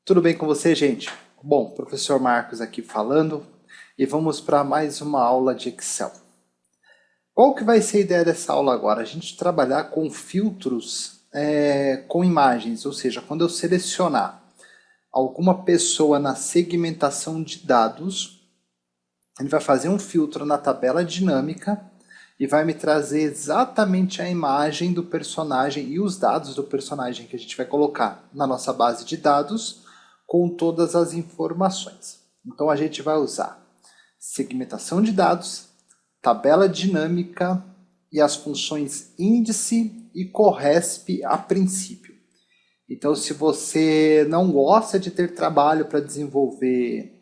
Tudo bem com você, gente? Bom, professor Marcos aqui falando e vamos para mais uma aula de Excel. Qual que vai ser a ideia dessa aula agora? A gente trabalhar com filtros com imagens, ou seja, quando eu selecionar alguma pessoa na segmentação de dados, ele vai fazer um filtro na tabela dinâmica e vai me trazer exatamente a imagem do personagem e os dados do personagem que a gente vai colocar na nossa base de dados com todas as informações. Então a gente vai usar segmentação de dados, tabela dinâmica e as funções índice e corresp a princípio. Então se você não gosta de ter trabalho para desenvolver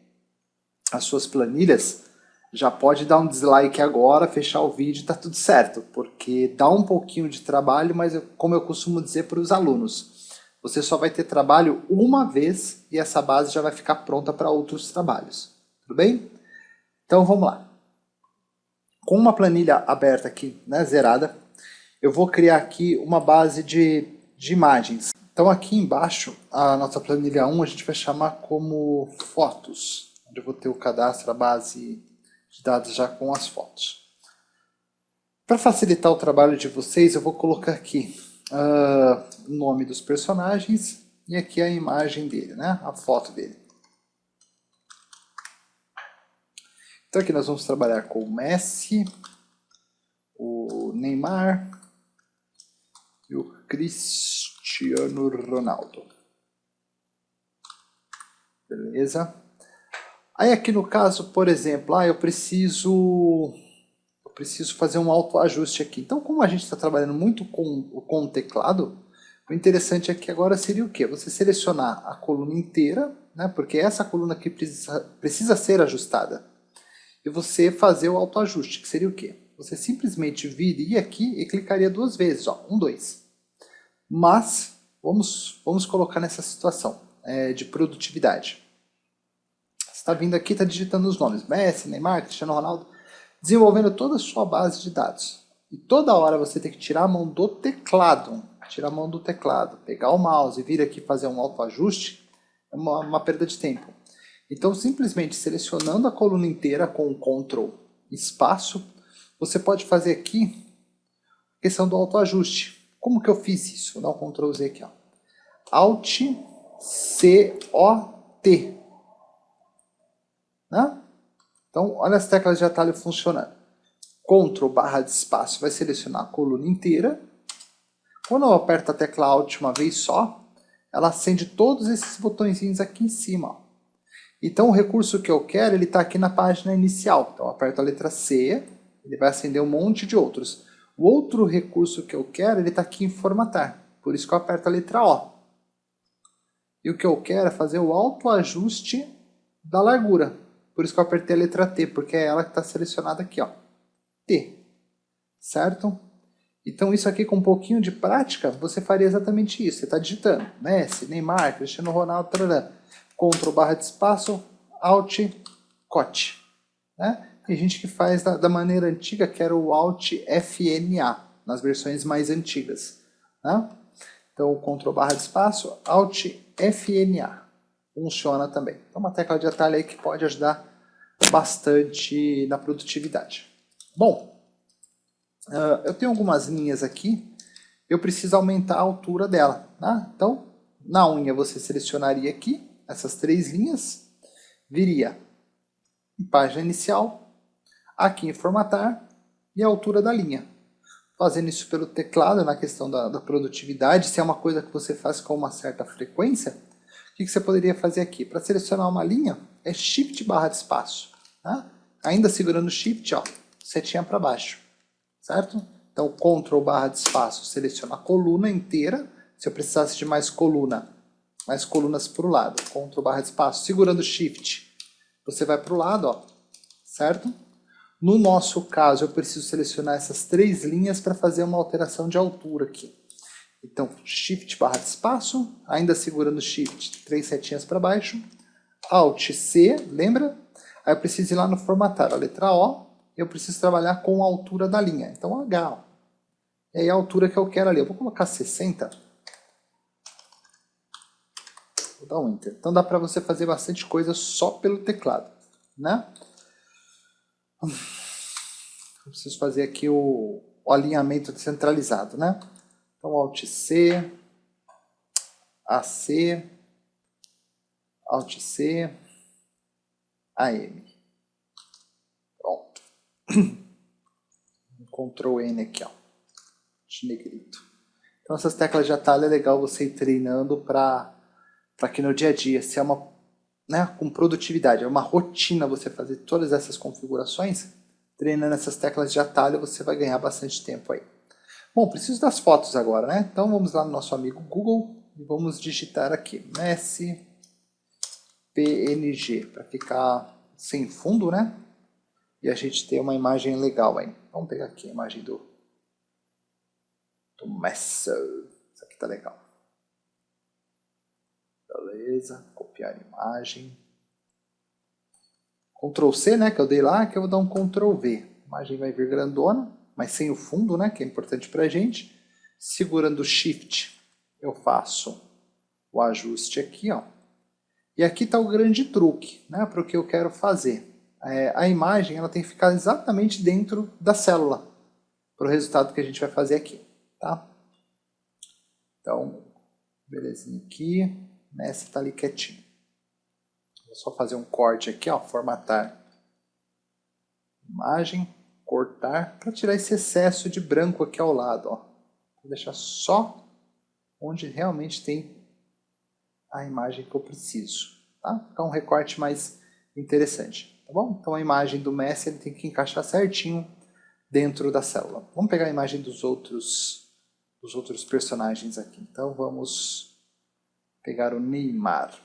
as suas planilhas, já pode dar um dislike agora, fechar o vídeo e tá tudo certo, porque dá um pouquinho de trabalho, mas como eu costumo dizer para os alunos, você só vai ter trabalho uma vez e essa base já vai ficar pronta para outros trabalhos. Tudo bem? Então vamos lá. Com uma planilha aberta aqui, né, zerada, eu vou criar aqui uma base de imagens. Então aqui embaixo, a nossa planilha 1, a gente vai chamar como fotos, onde eu vou ter o cadastro, a base de dados já com as fotos. Para facilitar o trabalho de vocês, eu vou colocar aqui o nome dos personagens e aqui a imagem dele, né? A foto dele. Então aqui nós vamos trabalhar com o Messi, o Neymar e o Cristiano Ronaldo. Beleza? Aí aqui no caso, por exemplo, eu preciso fazer um autoajuste aqui. Então, como a gente está trabalhando muito com o teclado, o interessante aqui agora seria o quê? Você selecionar a coluna inteira, né, porque essa coluna aqui precisa ser ajustada. E você fazer o autoajuste, que seria o quê? Você simplesmente viria aqui e clicaria duas vezes, ó, 1, 2. Mas, vamos colocar nessa situação de produtividade. Você está vindo aqui, está digitando os nomes, Messi, Neymar, Cristiano Ronaldo, desenvolvendo toda a sua base de dados. E toda hora você tem que tirar a mão do teclado, pegar o mouse e vir aqui fazer um autoajuste, é uma perda de tempo. Então, simplesmente selecionando a coluna inteira com o Ctrl espaço, você pode fazer aqui a questão do autoajuste. Como que eu fiz isso? Vou dar um Ctrl Z aqui, ó. Alt C O T. Né? Então, olha as teclas de atalho funcionando. Ctrl barra de espaço vai selecionar a coluna inteira. Quando eu aperto a tecla Alt uma vez só, ela acende todos esses botõezinhos aqui em cima. Ó. Então, o recurso que eu quero, ele está aqui na página inicial. Então, eu aperto a letra C, ele vai acender um monte de outros. O outro recurso que eu quero, ele está aqui em formatar. Por isso que eu aperto a letra O. E o que eu quero é fazer o autoajuste da largura. Por isso que eu apertei a letra T, porque é ela que está selecionada aqui, ó. T. Certo? Então isso aqui com um pouquinho de prática, você faria exatamente isso. Você está digitando Messi, Neymar, Cristiano Ronaldo, tarará. Ctrl barra de espaço, Alt, Cote. Né? Tem gente que faz da maneira antiga, que era o Alt FNA, nas versões mais antigas. Né? Então Ctrl barra de espaço, Alt FNA. Funciona também. Então uma tecla de atalho aí que pode ajudar bastante na produtividade. Bom, eu tenho algumas linhas aqui, eu preciso aumentar a altura dela. Né? Então, na unha você selecionaria aqui, essas três linhas, viria em página inicial, aqui em formatar e a altura da linha. Fazendo isso pelo teclado, na questão da produtividade, se é uma coisa que você faz com uma certa frequência, o que você poderia fazer aqui? Para selecionar uma linha, é Shift barra de espaço. Tá? Ainda segurando Shift, ó, setinha para baixo. Certo? Então, Ctrl barra de espaço, seleciona a coluna inteira. Se eu precisasse de mais colunas para o lado. Ctrl barra de espaço, segurando Shift, você vai para o lado, ó, certo? No nosso caso, eu preciso selecionar essas três linhas para fazer uma alteração de altura aqui. Então, Shift barra de espaço, ainda segurando Shift, três setinhas para baixo, Alt C, lembra? Aí eu preciso ir lá no formatar, a letra O, eu preciso trabalhar com a altura da linha. Então, H, ó. E aí a altura que eu quero ali, eu vou colocar 60. Vou dar um Enter. Então dá para você fazer bastante coisa só pelo teclado, né? Eu preciso fazer aqui o alinhamento centralizado, né? Então Alt C, AC, Alt C, AM. Pronto. Ctrl N aqui, ó. De negrito. Então essas teclas de atalho é legal você ir treinando para que no dia a dia, se é uma, né, com produtividade, é uma rotina você fazer todas essas configurações, treinando essas teclas de atalho você vai ganhar bastante tempo aí. Bom, preciso das fotos agora, né? Então vamos lá no nosso amigo Google e vamos digitar aqui Messi PNG para ficar sem fundo, né? E a gente ter uma imagem legal aí. Vamos pegar aqui a imagem do Messi. Isso aqui tá legal. Beleza, copiar a imagem. Ctrl C, né, que eu dei lá, que eu vou dar um Ctrl V. A imagem vai vir grandona, mas sem o fundo, né, que é importante pra gente. Segurando o Shift, eu faço o ajuste aqui, ó. E aqui está o grande truque, né, para o que eu quero fazer. A imagem ela tem que ficar exatamente dentro da célula, para o resultado que a gente vai fazer aqui. Tá? Então, belezinha aqui, Messi está ali quietinho. Vou só fazer um corte aqui, ó, formatar imagem, cortar, para tirar esse excesso de branco aqui ao lado. Ó. Vou deixar só onde realmente tem a imagem que eu preciso. Tá? Ficar um recorte mais interessante. Tá bom? Então a imagem do Messi ele tem que encaixar certinho dentro da célula. Vamos pegar a imagem dos outros personagens aqui. Então vamos pegar o Neymar.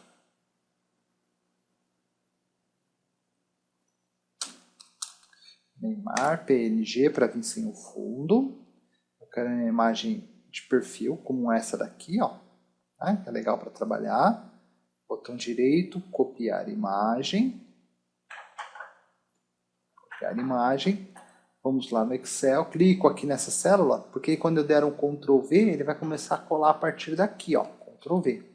Neymar, PNG para vir sem o fundo. Eu quero uma imagem de perfil como essa daqui, ó, né, que é legal para trabalhar. Botão direito, copiar imagem. Copiar imagem. Vamos lá no Excel, clico aqui nessa célula, porque quando eu der um Ctrl V, ele vai começar a colar a partir daqui, ó, Ctrl V.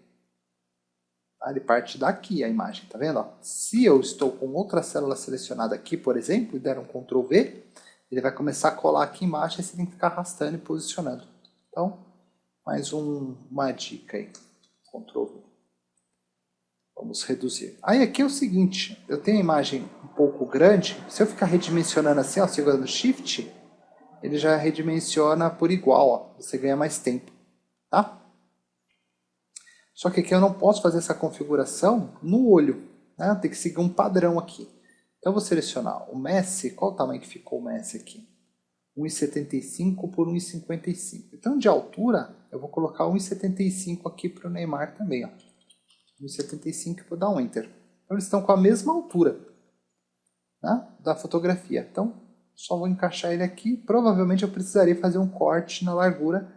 Tá? Ele parte daqui a imagem, tá vendo? Ó? Se eu estou com outra célula selecionada aqui, por exemplo, e der um Ctrl V, ele vai começar a colar aqui embaixo e você tem que ficar arrastando e posicionando. Então, mais uma dica aí, Ctrl V. Vamos reduzir. Aí aqui é o seguinte, eu tenho a imagem um pouco grande, se eu ficar redimensionando assim, ó, segurando Shift, ele já redimensiona por igual, ó, você ganha mais tempo, tá? Só que aqui eu não posso fazer essa configuração no olho, né? Tem que seguir um padrão aqui. Então eu vou selecionar o Messi, qual o tamanho que ficou o Messi aqui? 1,75 por 1,55. Então de altura, eu vou colocar 1,75 aqui para o Neymar também, ó. 1,75 e vou dar um Enter. Então eles estão com a mesma altura, né, da fotografia. Então só vou encaixar ele aqui. Provavelmente eu precisaria fazer um corte na largura,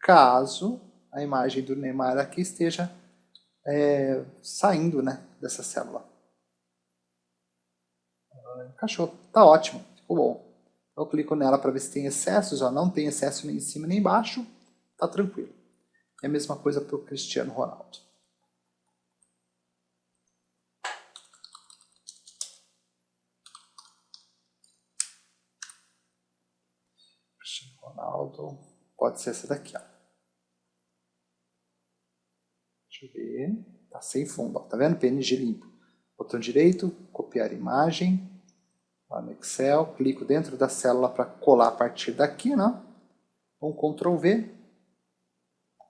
caso a imagem do Neymar aqui esteja saindo, né, dessa célula. Encaixou. Tá ótimo. Ficou bom. Eu clico nela para ver se tem excessos. Ó, não tem excesso nem em cima nem embaixo. Tá tranquilo. É a mesma coisa para o Cristiano Ronaldo. Cristiano Ronaldo. Pode ser essa daqui, ó. Deixa eu ver. Tá sem fundo, ó. Tá vendo? PNG limpo. Botão direito, copiar imagem. Lá no Excel, clico dentro da célula para colar a partir daqui, né? Um Ctrl V.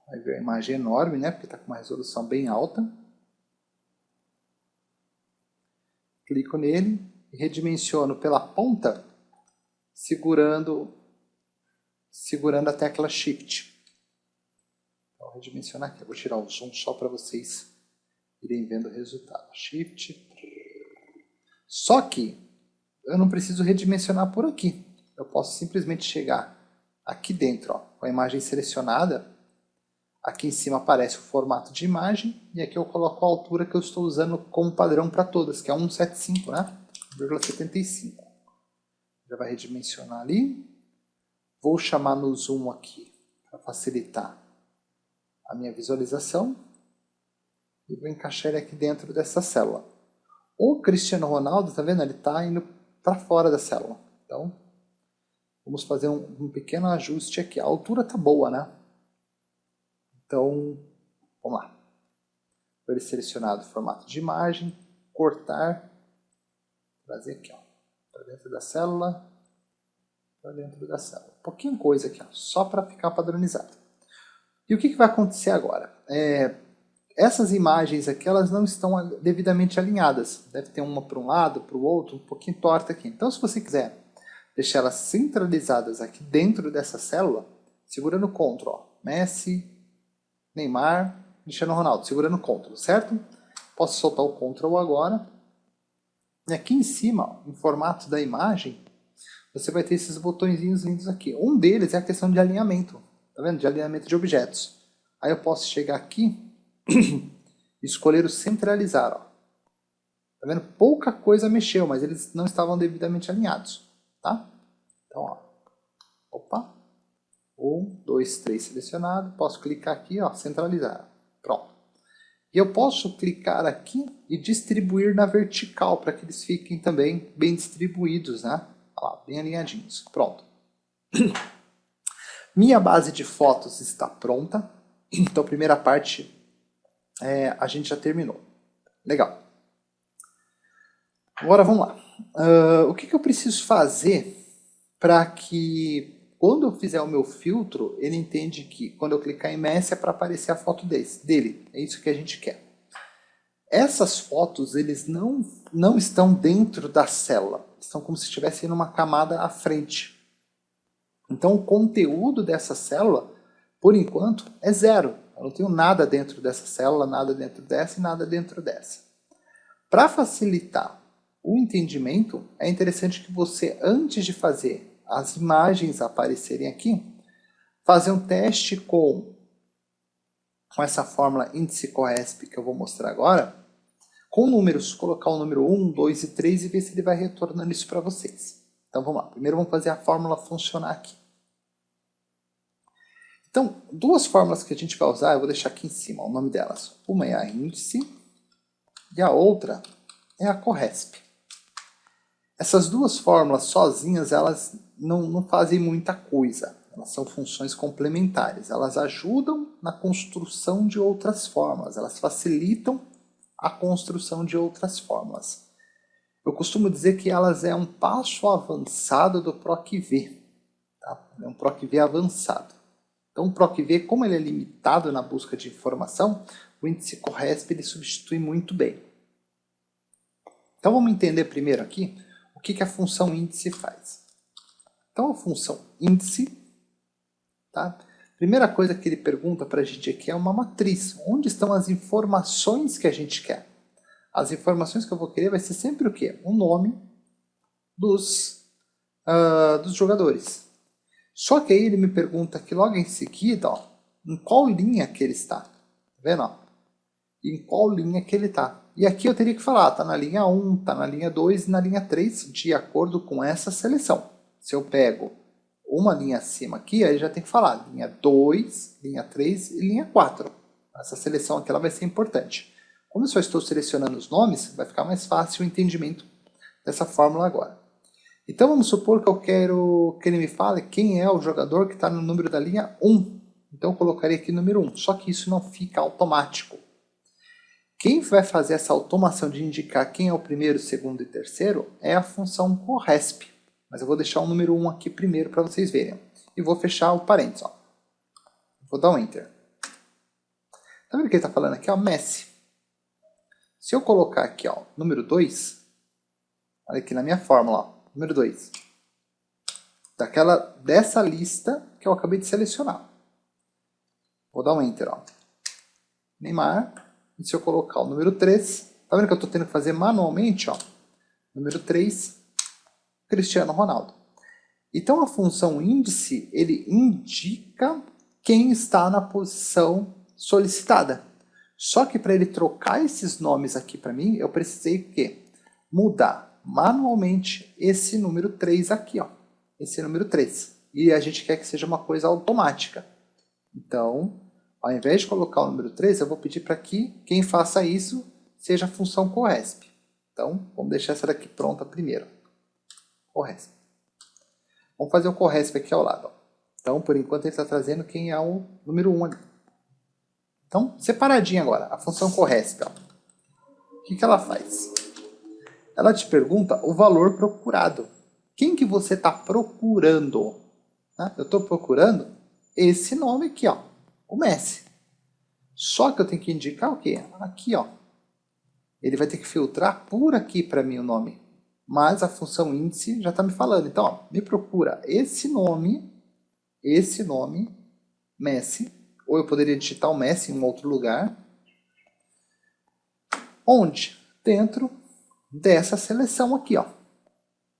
Vai ver a imagem enorme, né? Porque está com uma resolução bem alta. Clico nele e redimensiono pela ponta, segurando a tecla Shift. Então, vou redimensionar aqui. Eu vou tirar o zoom só para vocês irem vendo o resultado. Shift. Só que eu não preciso redimensionar por aqui. Eu posso simplesmente chegar aqui dentro, ó, com a imagem selecionada. Aqui em cima aparece o formato de imagem e aqui eu coloco a altura que eu estou usando como padrão para todas, que é 1,75, né? 1,75. Já vai redimensionar ali. Vou chamar no zoom aqui para facilitar a minha visualização. e vou encaixar ele aqui dentro dessa célula. O Cristiano Ronaldo, tá vendo? Ele está indo para fora da célula. Então, vamos fazer um pequeno ajuste aqui. A altura está boa, né? Então, vamos lá. Vou ele selecionado formato de imagem, cortar, trazer aqui, ó, para dentro da célula, para dentro da célula. Pouquinho coisa aqui, ó, só para ficar padronizado. E o que vai acontecer agora? Essas imagens aqui, elas não estão devidamente alinhadas. Deve ter uma para um lado, para o outro, um pouquinho torta aqui. Então, se você quiser deixar elas centralizadas aqui dentro dessa célula, segurando Ctrl, ó, Messi, Neymar, Cristiano Ronaldo, segurando Ctrl, certo? Posso soltar o Ctrl agora. E aqui em cima, ó, em formato da imagem, você vai ter esses botõezinhos lindos aqui. Um deles é a questão de alinhamento, tá vendo? De alinhamento de objetos. Aí eu posso chegar aqui e escolher o centralizar, ó. Tá vendo? Pouca coisa mexeu, mas eles não estavam devidamente alinhados, tá? Então, ó. Opa. 1, 2, 3 selecionado. Posso clicar aqui, ó, centralizar. Pronto. E eu posso clicar aqui e distribuir na vertical, para que eles fiquem também bem distribuídos, né? Olha lá, bem alinhadinhos. Pronto. Minha base de fotos está pronta. Então, a primeira parte a gente já terminou. Legal. Agora vamos lá. O que eu preciso fazer para que, quando eu fizer o meu filtro, ele entende que quando eu clicar em Messi é para aparecer a foto dele. É isso que a gente quer. Essas fotos, eles não estão dentro da célula. Estão como se estivessem numa camada à frente. Então, o conteúdo dessa célula, por enquanto, é zero. Eu não tenho nada dentro dessa célula, nada dentro dessa e nada dentro dessa. Para facilitar o entendimento, é interessante que você, antes de fazer as imagens aparecerem aqui, fazer um teste com essa fórmula índice CORESP que eu vou mostrar agora, com números, colocar o número 1, 2 e 3 e ver se ele vai retornando isso para vocês. Então vamos lá, primeiro vamos fazer a fórmula funcionar aqui. Então, duas fórmulas que a gente vai usar, eu vou deixar aqui em cima o nome delas. Uma é a índice e a outra é a CORESP. Essas duas fórmulas sozinhas, elas não fazem muita coisa. Elas são funções complementares. Elas ajudam na construção de outras fórmulas. Elas facilitam a construção de outras fórmulas. Eu costumo dizer que elas é um passo avançado do PROC-V. Tá? É um PROC-V avançado. Então, o PROC-V, como ele é limitado na busca de informação, o índice CORESP ele substitui muito bem. Então, vamos entender primeiro aqui o que a função índice faz. Então, a função índice, tá? Primeira coisa que ele pergunta para a gente aqui é uma matriz. Onde estão as informações que a gente quer? As informações que eu vou querer vai ser sempre o quê? O nome dos jogadores. Só que aí ele me pergunta aqui logo em seguida, ó, em qual linha que ele está. Tá vendo? Ó? Em qual linha que ele está. E aqui eu teria que falar, está na linha 1, está na linha 2 e na linha 3, de acordo com essa seleção. Se eu pego uma linha acima aqui, aí já tem que falar linha 2, linha 3 e linha 4. Essa seleção aqui ela vai ser importante. Como eu só estou selecionando os nomes, vai ficar mais fácil o entendimento dessa fórmula agora. Então vamos supor que eu quero que ele me fale quem é o jogador que está no número da linha 1. Então eu colocaria aqui o número 1, só que isso não fica automático. Quem vai fazer essa automação de indicar quem é o primeiro, segundo e terceiro é a função CORESP. Mas eu vou deixar o número 1 aqui primeiro para vocês verem. E vou fechar o parênteses. Ó. Vou dar um Enter. Tá vendo o que ele está falando aqui? Ó, Messi. Se eu colocar aqui ó, número 2, olha aqui na minha fórmula, ó, número 2, dessa lista que eu acabei de selecionar. Vou dar um Enter. Ó. Neymar. E se eu colocar o número 3, tá vendo que eu estou tendo que fazer manualmente? Ó, número 3, Cristiano Ronaldo. Então a função índice, ele indica quem está na posição solicitada. Só que para ele trocar esses nomes aqui para mim, eu precisei que mudar manualmente esse número 3 aqui, ó. Esse número 3. E a gente quer que seja uma coisa automática. Então, Ao invés de colocar o número 3, eu vou pedir para que quem faça isso seja a função corresp. Então, vamos deixar essa daqui pronta primeiro. Corresp. Vamos fazer o corresp aqui ao lado. Ó. Então, por enquanto, ele está trazendo quem é o número 1 ali. Então, separadinho agora, a função corresp. Ó. O que ela faz? Ela te pergunta o valor procurado. Quem que você está procurando? Né? Eu estou procurando esse nome aqui, ó, o Messi. Só que eu tenho que indicar o quê? Aqui, ó. Ele vai ter que filtrar por aqui para mim o nome. Mas a função índice já está me falando. Então, ó, me procura esse nome, Messi, ou eu poderia digitar o Messi em um outro lugar. Onde? Dentro dessa seleção aqui, ó.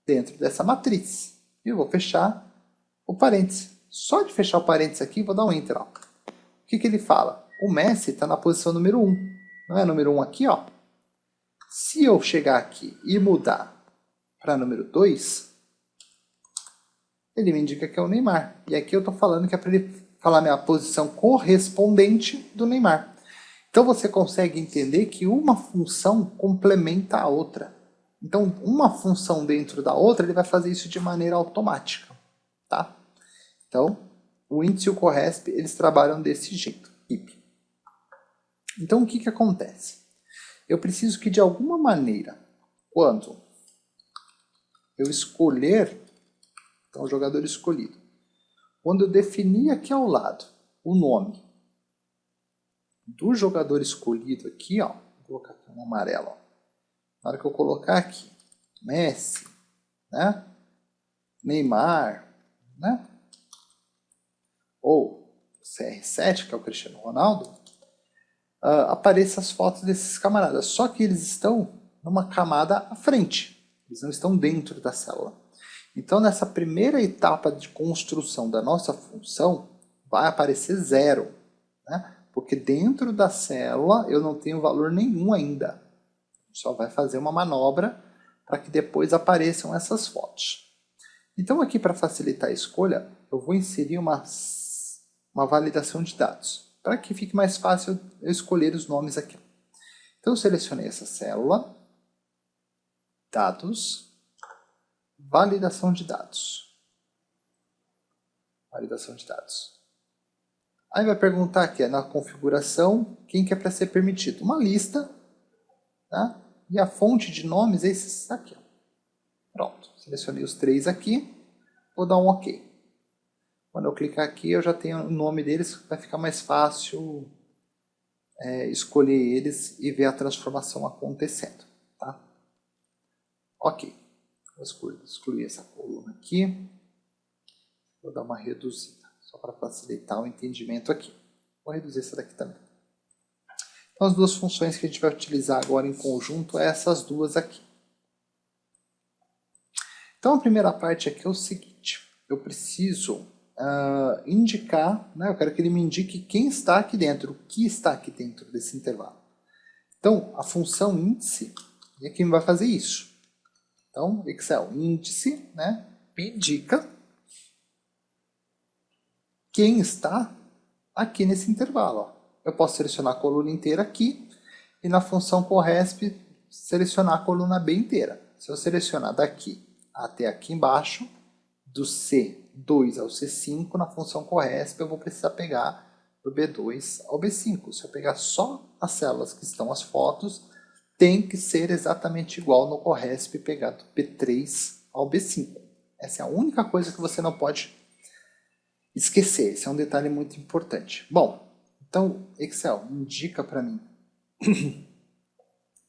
Dentro dessa matriz. E eu vou fechar o parênteses. Só de fechar o parênteses aqui, vou dar um Enter. Ó. O que ele fala? O Messi está na posição número 1. Não é número 1 aqui, ó? Se eu chegar aqui e mudar para número 2, ele me indica que é o Neymar. E aqui eu estou falando que é para ele falar a minha posição correspondente do Neymar. Então você consegue entender que uma função complementa a outra. Então, uma função dentro da outra, ele vai fazer isso de maneira automática. Tá? Então, o índice e o corresp, eles trabalham desse jeito. Então, o que acontece? Eu preciso que, de alguma maneira, quando eu escolher, então, o jogador escolhido, quando eu definir aqui ao lado o nome do jogador escolhido aqui, ó, vou colocar aqui um amarelo, ó. Na hora que eu colocar aqui, Messi, né? Neymar, né? Ou CR7, que é o Cristiano Ronaldo, apareçam as fotos desses camaradas. Só que eles estão numa camada à frente. Eles não estão dentro da célula. Então, nessa primeira etapa de construção da nossa função, vai aparecer 0. Né? Porque dentro da célula eu não tenho valor nenhum ainda. Só vai fazer uma manobra para que depois apareçam essas fotos. Então aqui para facilitar a escolha, eu vou inserir uma validação de dados, para que fique mais fácil eu escolher os nomes aqui. Então eu selecionei essa célula, dados, validação de dados. Validação de dados. Aí vai perguntar aqui, na configuração, quem que é para ser permitido. Uma lista, tá? E a fonte de nomes é esses aqui. Pronto, selecionei os 3 aqui, vou dar um OK. Quando eu clicar aqui, eu já tenho o nome deles, vai ficar mais fácil escolher eles e ver a transformação acontecendo. Tá? OK, vou excluir essa coluna aqui, vou dar uma reduzida, só para facilitar o entendimento aqui. Vou reduzir essa daqui também. Então, as duas funções que a gente vai utilizar agora em conjunto é essas duas aqui. Então, a primeira parte aqui é o seguinte. Eu preciso indicar, né, eu quero que ele me indique quem está aqui dentro, o que está aqui dentro desse intervalo. Então, a função índice é quem vai fazer isso. Então, Excel, índice, né, me indica quem está aqui nesse intervalo. Ó. Eu posso selecionar a coluna inteira aqui e na função corresp selecionar a coluna B inteira. Se eu selecionar daqui até aqui embaixo, do C2 ao C5, na função corresp eu vou precisar pegar do B2 ao B5. Se eu pegar só as células que estão as fotos, tem que ser exatamente igual no corresp pegar do B3 ao B5. Essa é a única coisa que você não pode esquecer. Esse é um detalhe muito importante. Bom, então, Excel, indica para mim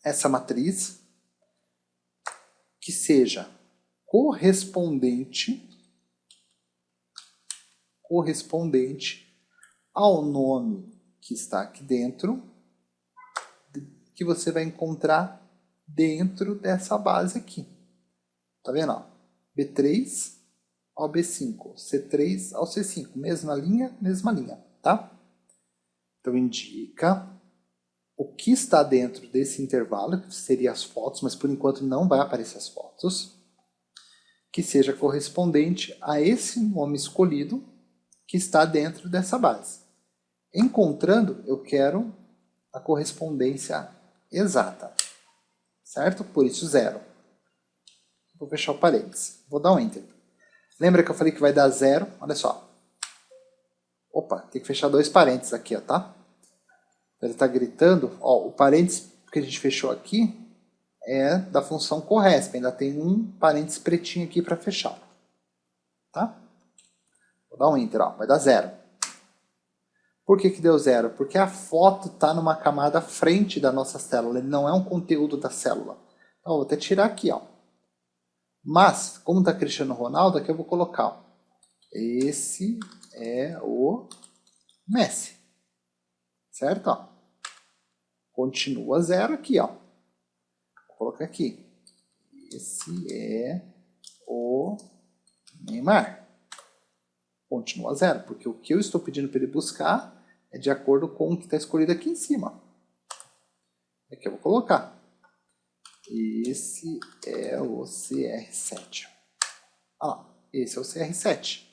essa matriz que seja correspondente ao nome que está aqui dentro, que você vai encontrar dentro dessa base aqui. Tá vendo? Ó? B3 ao B5, C3 ao C5, mesma linha, tá? Então indica o que está dentro desse intervalo, que seria as fotos, mas por enquanto não vai aparecer as fotos, que seja correspondente a esse nome escolhido que está dentro dessa base. Encontrando, eu quero a correspondência exata, certo? Por isso 0. Vou fechar o parênteses, vou dar um Enter. Lembra que eu falei que vai dar 0? Olha só. Opa, tem que fechar 2 parênteses aqui, ó, tá? Ele está gritando, ó, o parênteses que a gente fechou aqui é da função corresp, ainda tem um parênteses pretinho aqui para fechar. Tá? Vou dar um Enter, ó, vai dar 0. Por que deu 0? Porque a foto está numa camada à frente da nossa célula, ele não é um conteúdo da célula. Então, eu vou até tirar aqui, ó. Mas, como está Cristiano Ronaldo, aqui eu vou colocar, ó, esse é o Messi. Certo? Ó. Continua 0 aqui, ó. Vou colocar aqui. Esse é o Neymar. Continua 0, porque o que eu estou pedindo para ele buscar é de acordo com o que está escolhido aqui em cima. Aqui eu vou colocar. Esse é o CR7. Olha lá, esse é o CR7.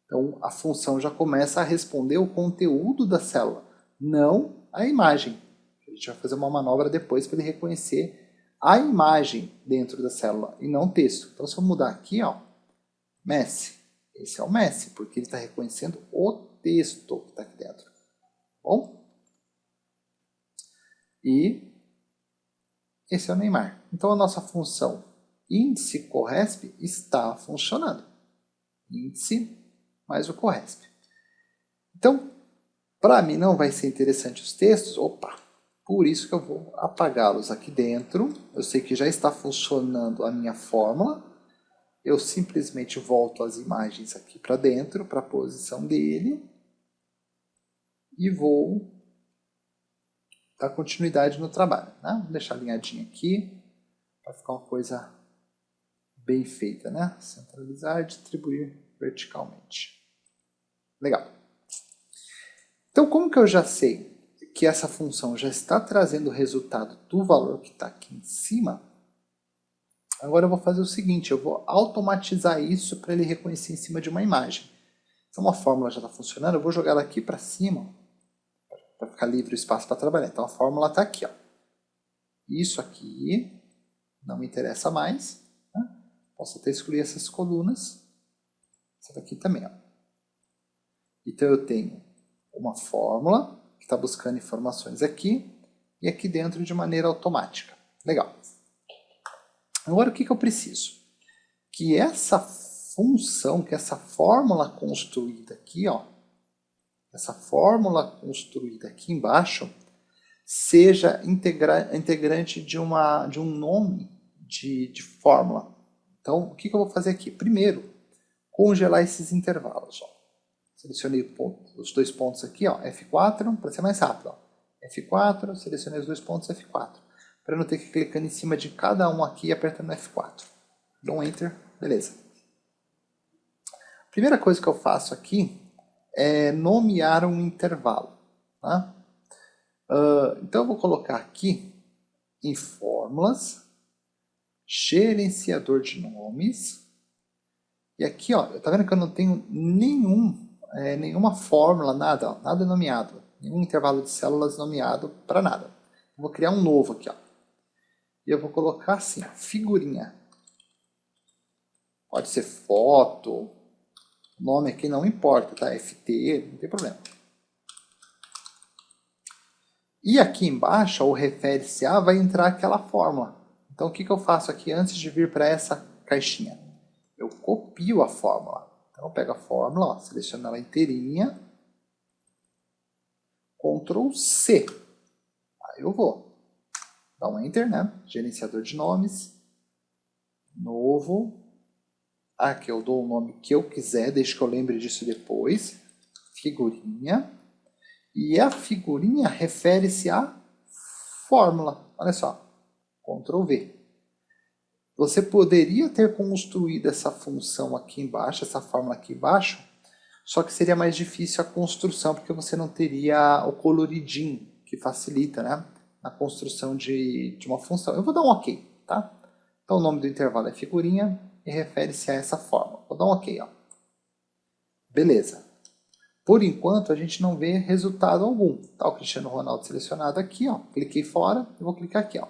Então, a função já começa a responder o conteúdo da célula, não a imagem. A gente vai fazer uma manobra depois para ele reconhecer a imagem dentro da célula e não o texto. Então, se eu mudar aqui, ó, Messi, esse é o Messi, porque ele está reconhecendo o texto que está aqui dentro. Bom? E esse é o Neymar. Então, a nossa função índice corresp está funcionando. Índice mais o corresp. Então, para mim não vai ser interessante os textos. Opa! Por isso que eu vou apagá-los aqui dentro. Eu sei que já está funcionando a minha fórmula. Eu simplesmente volto as imagens aqui para dentro, para a posição dele. E vou dar continuidade no trabalho. Né? Vou deixar alinhadinho aqui, para ficar uma coisa bem feita. Né? Centralizar e distribuir verticalmente. Legal. Então, como que eu já sei que essa função já está trazendo o resultado do valor que está aqui em cima? Agora eu vou fazer o seguinte, eu vou automatizar isso para ele reconhecer em cima de uma imagem. Então, uma fórmula já está funcionando, eu vou jogar ela aqui para cima, para ficar livre o espaço para trabalhar. Então, a fórmula está aqui. Ó. Isso aqui não me interessa mais. Né? Posso até excluir essas colunas. Essa daqui também. Ó. Então, eu tenho uma fórmula que está buscando informações aqui e aqui dentro de maneira automática. Legal. Agora, o que eu preciso? Que essa função, que essa fórmula construída aqui, ó, essa fórmula construída aqui embaixo, seja integrante de um nome de fórmula. Então, o que eu vou fazer aqui? Primeiro, congelar esses intervalos. Ó. Selecionei os 2 pontos aqui, ó, F4, para ser mais rápido. Ó. F4, selecionei os 2 pontos F4. Para não ter que ir clicando em cima de cada um aqui e apertando F4. Dou um Enter, beleza. Primeira coisa que eu faço aqui é nomear um intervalo. Tá? Então eu vou colocar aqui em fórmulas, gerenciador de nomes. E aqui, ó, tá vendo que eu não tenho nenhuma fórmula, nada, ó, nada nomeado. Nenhum intervalo de células nomeado para nada. Eu vou criar um novo aqui, ó. E eu vou colocar assim, ó, figurinha. Pode ser foto, o nome aqui não importa, tá? FT, não tem problema. E aqui embaixo, o refere-se a, vai entrar aquela fórmula. Então, o que eu faço aqui antes de vir para essa caixinha? Eu copio a fórmula. Então, eu pego a fórmula, ó, seleciono ela inteirinha, Ctrl C. Aí eu vou dar um Enter, né? Gerenciador de nomes, novo. Aqui eu dou o nome que eu quiser, desde que eu lembre disso depois. Figurinha. E a figurinha refere-se à fórmula. Olha só, Ctrl V. Você poderia ter construído essa função aqui embaixo, essa fórmula aqui embaixo, só que seria mais difícil a construção, porque você não teria o coloridinho, que facilita, né, a construção de uma função. Eu vou dar um OK, tá? Então o nome do intervalo é figurinha e refere-se a essa fórmula. Vou dar um OK, ó. Beleza. por enquanto a gente não vê resultado algum. Tá o Cristiano Ronaldo selecionado aqui, ó. Cliquei fora e vou clicar aqui, ó.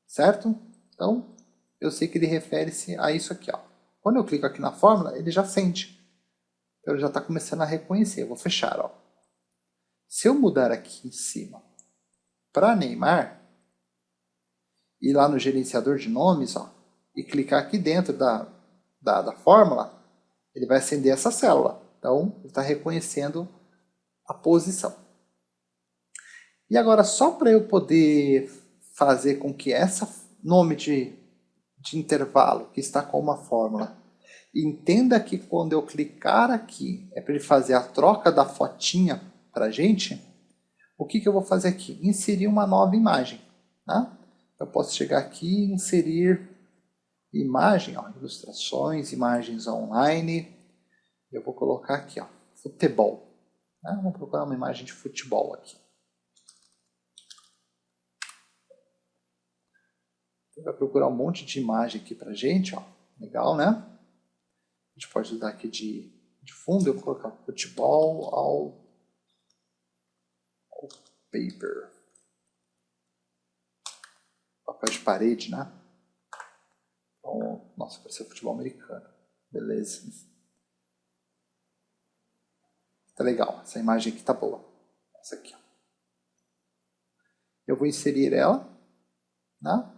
Certo? Então, eu sei que ele refere-se a isso aqui, ó. Quando eu clico aqui na fórmula, ele já sente. Então, ele já está começando a reconhecer. Eu vou fechar, ó. Se eu mudar aqui em cima para Neymar, ir lá no gerenciador de nomes, ó, e clicar aqui dentro da fórmula, ele vai acender essa célula. Então, ele está reconhecendo a posição. E agora, só para eu poder fazer com que esse nome de intervalo que está com uma fórmula entenda que quando eu clicar aqui é para ele fazer a troca da fotinha para a gente, o que eu vou fazer aqui? Inserir uma nova imagem. Tá? Eu posso chegar aqui e inserir imagem, ó, ilustrações, imagens online. Eu vou colocar aqui, ó, futebol. Tá? Vamos procurar uma imagem de futebol aqui. Vai procurar um monte de imagem aqui pra gente, ó. Legal, né? A gente pode usar aqui de fundo, eu vou colocar futebol ao paper. Papel de parede, né? Então, nossa, pareceu futebol americano. Beleza. Tá legal, essa imagem aqui tá boa. Essa aqui, ó. Eu vou inserir ela, né?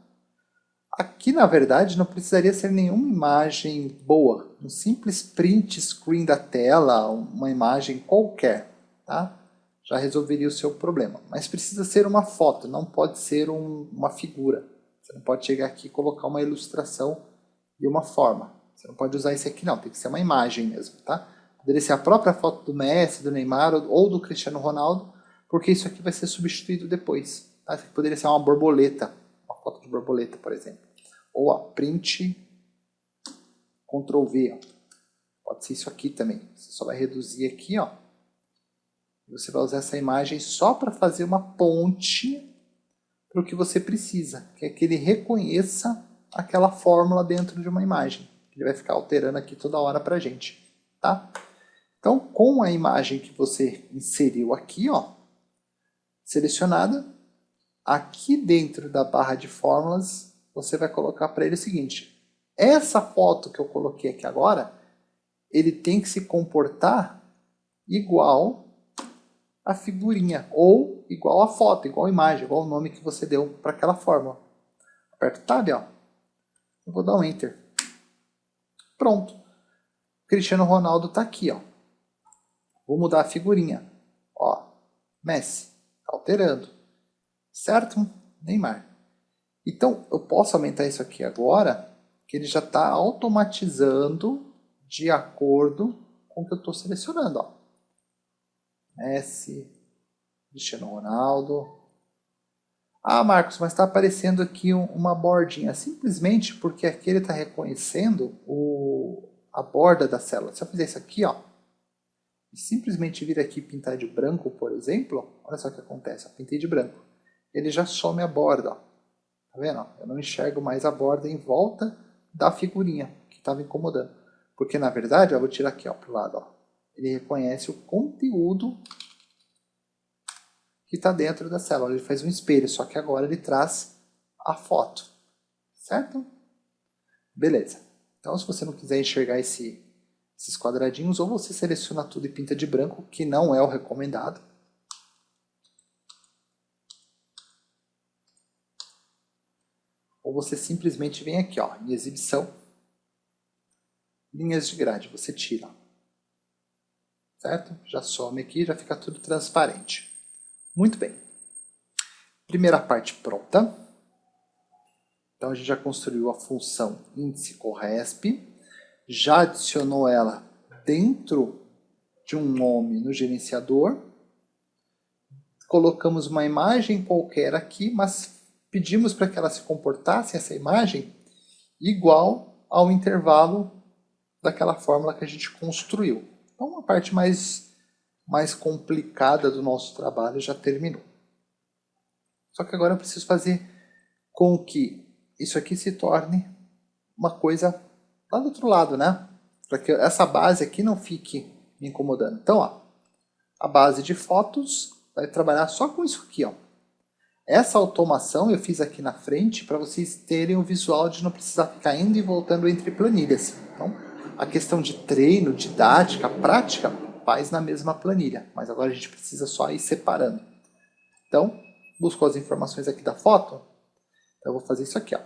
Aqui, na verdade, não precisaria ser nenhuma imagem boa. Um simples print screen da tela, uma imagem qualquer, tá? Já resolveria o seu problema. Mas precisa ser uma foto, não pode ser uma figura. Você não pode chegar aqui e colocar uma ilustração e uma forma. Você não pode usar isso aqui não, tem que ser uma imagem mesmo, tá? Poderia ser a própria foto do Messi, do Neymar ou do Cristiano Ronaldo, porque isso aqui vai ser substituído depois. Tá? Isso aqui poderia ser uma borboleta, uma foto de borboleta, por exemplo. Ou a print Ctrl V, ó. Pode ser isso aqui também. Você só vai reduzir aqui, ó. Você vai usar essa imagem só para fazer uma ponte para o que você precisa, que é que ele reconheça aquela fórmula dentro de uma imagem. Ele vai ficar alterando aqui toda hora para a gente, tá? Então, com a imagem que você inseriu aqui, ó, selecionada, aqui dentro da barra de fórmulas, você vai colocar para ele o seguinte: essa foto que eu coloquei aqui agora, ele tem que se comportar igual a figurinha, ou igual a foto, igual a imagem, igual o nome que você deu para aquela fórmula. Aperto o Tab, ó. Eu vou dar um Enter. Pronto. Cristiano Ronaldo está aqui, ó. Vou mudar a figurinha. Ó, Messi. Tá alterando. Certo? Neymar. Então, eu posso aumentar isso aqui agora, que ele já está automatizando de acordo com o que eu estou selecionando, ó. Messi, Cristiano Ronaldo. Ah, Marcos, mas está aparecendo aqui uma bordinha. Simplesmente porque aqui ele está reconhecendo a borda da célula. Se eu fizer isso aqui, ó, e simplesmente vir aqui e pintar de branco, por exemplo, olha só o que acontece. Eu pintei de branco. Ele já some a borda, ó. Tá vendo? Eu não enxergo mais a borda em volta da figurinha que estava incomodando. Porque, na verdade, eu vou tirar aqui, ó, pro lado, ó. Ele reconhece o conteúdo que está dentro da célula. Ele faz um espelho, só que agora ele traz a foto. Certo? Beleza. Então, se você não quiser enxergar esses quadradinhos, ou você seleciona tudo e pinta de branco, que não é o recomendado. Ou você simplesmente vem aqui, ó, em exibição, linhas de grade, você tira. Certo? Já some aqui, já fica tudo transparente. Muito bem. Primeira parte pronta. Então a gente já construiu a função índice corresp, já adicionou ela dentro de um nome no gerenciador. Colocamos uma imagem qualquer aqui, mas pedimos para que ela se comportasse, essa imagem, igual ao intervalo daquela fórmula que a gente construiu. Então, a parte mais complicada do nosso trabalho já terminou. Só que agora eu preciso fazer com que isso aqui se torne uma coisa lá do outro lado, né? Para que essa base aqui não fique me incomodando. Então, ó, A base de fotos vai trabalhar só com isso aqui, ó. Essa automação eu fiz aqui na frente para vocês terem o visual de não precisar ficar indo e voltando entre planilhas. Então, a questão de treino, didática, prática, faz na mesma planilha, mas agora a gente precisa só ir separando. Então, buscou as informações aqui da foto, então eu vou fazer isso aqui, ó.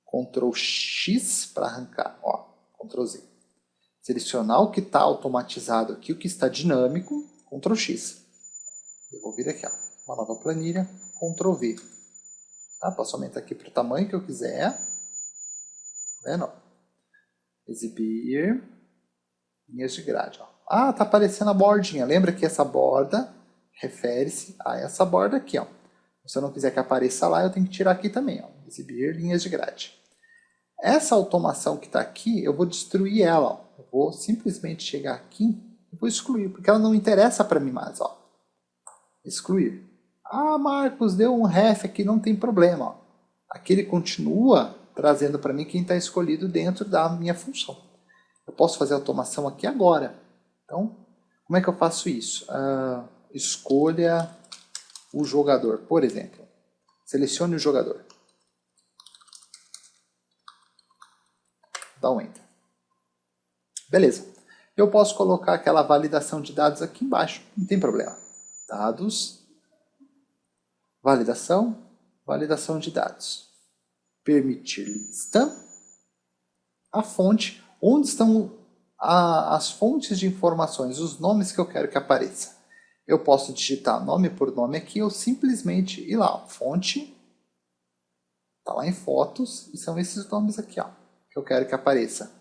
Ctrl X para arrancar, ó, Ctrl Z. Selecionar o que está automatizado aqui, o que está dinâmico, Ctrl X. Eu vou vir aqui, ó, uma nova planilha, Ctrl V. Tá? Posso aumentar aqui para o tamanho que eu quiser. Tá vendo? Exibir linhas de grade. Ó. Ah, tá aparecendo a bordinha. Lembra que essa borda refere-se a essa borda aqui. Ó. Se eu não quiser que apareça lá, eu tenho que tirar aqui também. Ó. Exibir linhas de grade. Essa automação que está aqui, eu vou destruir ela. Ó. Eu vou simplesmente chegar aqui e vou excluir, porque ela não interessa para mim mais. Ó. Excluir. Ah, Marcos, deu um ref aqui, não tem problema. Ó. Aqui ele continua trazendo para mim quem está escolhido dentro da minha função. Eu posso fazer automação aqui agora. Então, como é que eu faço isso? Escolha o jogador, por exemplo. Selecione o jogador. Dá um Enter. Beleza. Eu posso colocar aquela validação de dados aqui embaixo, não tem problema. Dados, validação, validação de dados. Permitir lista, a fonte, onde estão as fontes de informações, os nomes que eu quero que apareça. Eu posso digitar nome por nome aqui ou simplesmente ir lá, ó, fonte, está lá em fotos e são esses nomes aqui, ó, que eu quero que apareça,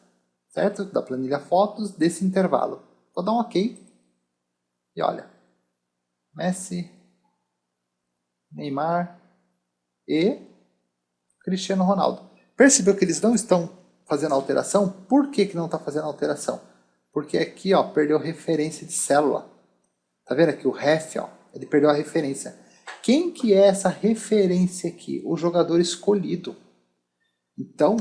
certo? Da planilha fotos desse intervalo. Vou dar um OK e olha, Messi, Neymar e Cristiano Ronaldo. Percebeu que eles não estão fazendo alteração? Por que não está fazendo alteração? Porque aqui ó, perdeu referência de célula. Tá vendo aqui o ref? Ó, ele perdeu a referência. Quem que é essa referência aqui? O jogador escolhido. Então,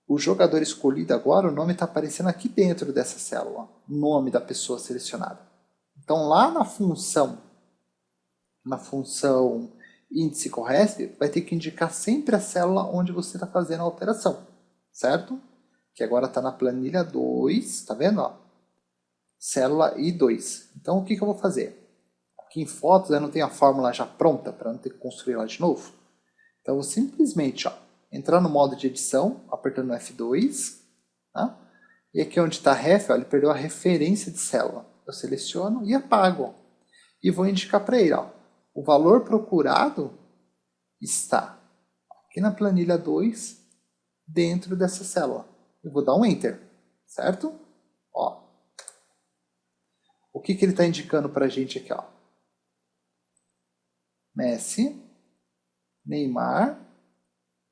o jogador escolhido agora, o nome está aparecendo aqui dentro dessa célula. O nome da pessoa selecionada. Então, lá na função índice com ref, vai ter que indicar sempre a célula onde você está fazendo a alteração, certo? Que agora está na planilha 2, tá vendo? Ó? Célula I2. Então, o que eu vou fazer? Aqui em fotos eu não tenho a fórmula já pronta para não ter que construir ela de novo. Então, eu vou simplesmente entrar no modo de edição, apertando F2, tá? E aqui onde está ref, ó, ele perdeu a referência de célula. Eu seleciono e apago. Ó, e vou indicar para ele, ó, o valor procurado está aqui na planilha 2, dentro dessa célula. Eu vou dar um Enter, certo? Ó. O que ele está indicando para a gente aqui? Ó? Messi, Neymar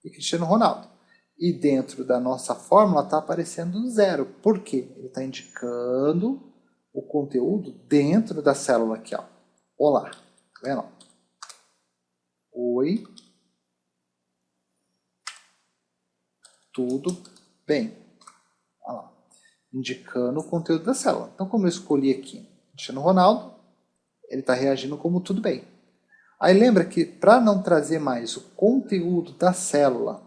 e Cristiano Ronaldo. E dentro da nossa fórmula está aparecendo 0. Por quê? Ele está indicando o conteúdo dentro da célula aqui. Ó. Olá. Tá vendo? Oi. Tudo bem. Olha lá. Indicando o conteúdo da célula. Então, como eu escolhi aqui Cristiano Ronaldo, ele está reagindo como tudo bem. Aí lembra que para não trazer mais o conteúdo da célula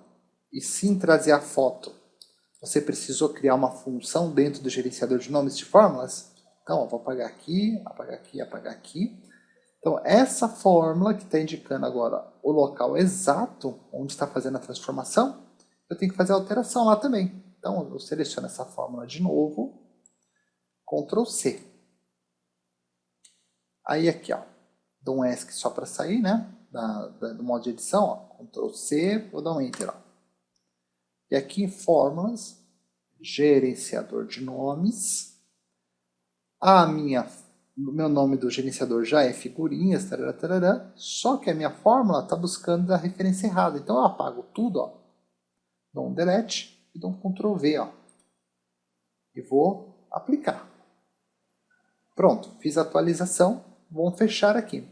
e sim trazer a foto, você precisou criar uma função dentro do gerenciador de nomes de fórmulas? Então, ó, vou apagar aqui, apagar aqui, apagar aqui. Então, essa fórmula que está indicando agora o local exato onde está fazendo a transformação, eu tenho que fazer a alteração lá também. Então, eu seleciono essa fórmula de novo, Ctrl C. Aí aqui, ó, dou um ESC só para sair, né, do modo de edição, ó, Ctrl C, vou dar um Enter. Ó. E aqui em fórmulas, gerenciador de nomes, o meu nome do gerenciador já é figurinhas, tarará, tarará, só que a minha fórmula está buscando a referência errada. Então eu apago tudo, ó, dou um Delete e dou um Ctrl V, ó, e vou aplicar. Pronto, fiz a atualização, vamos fechar aqui.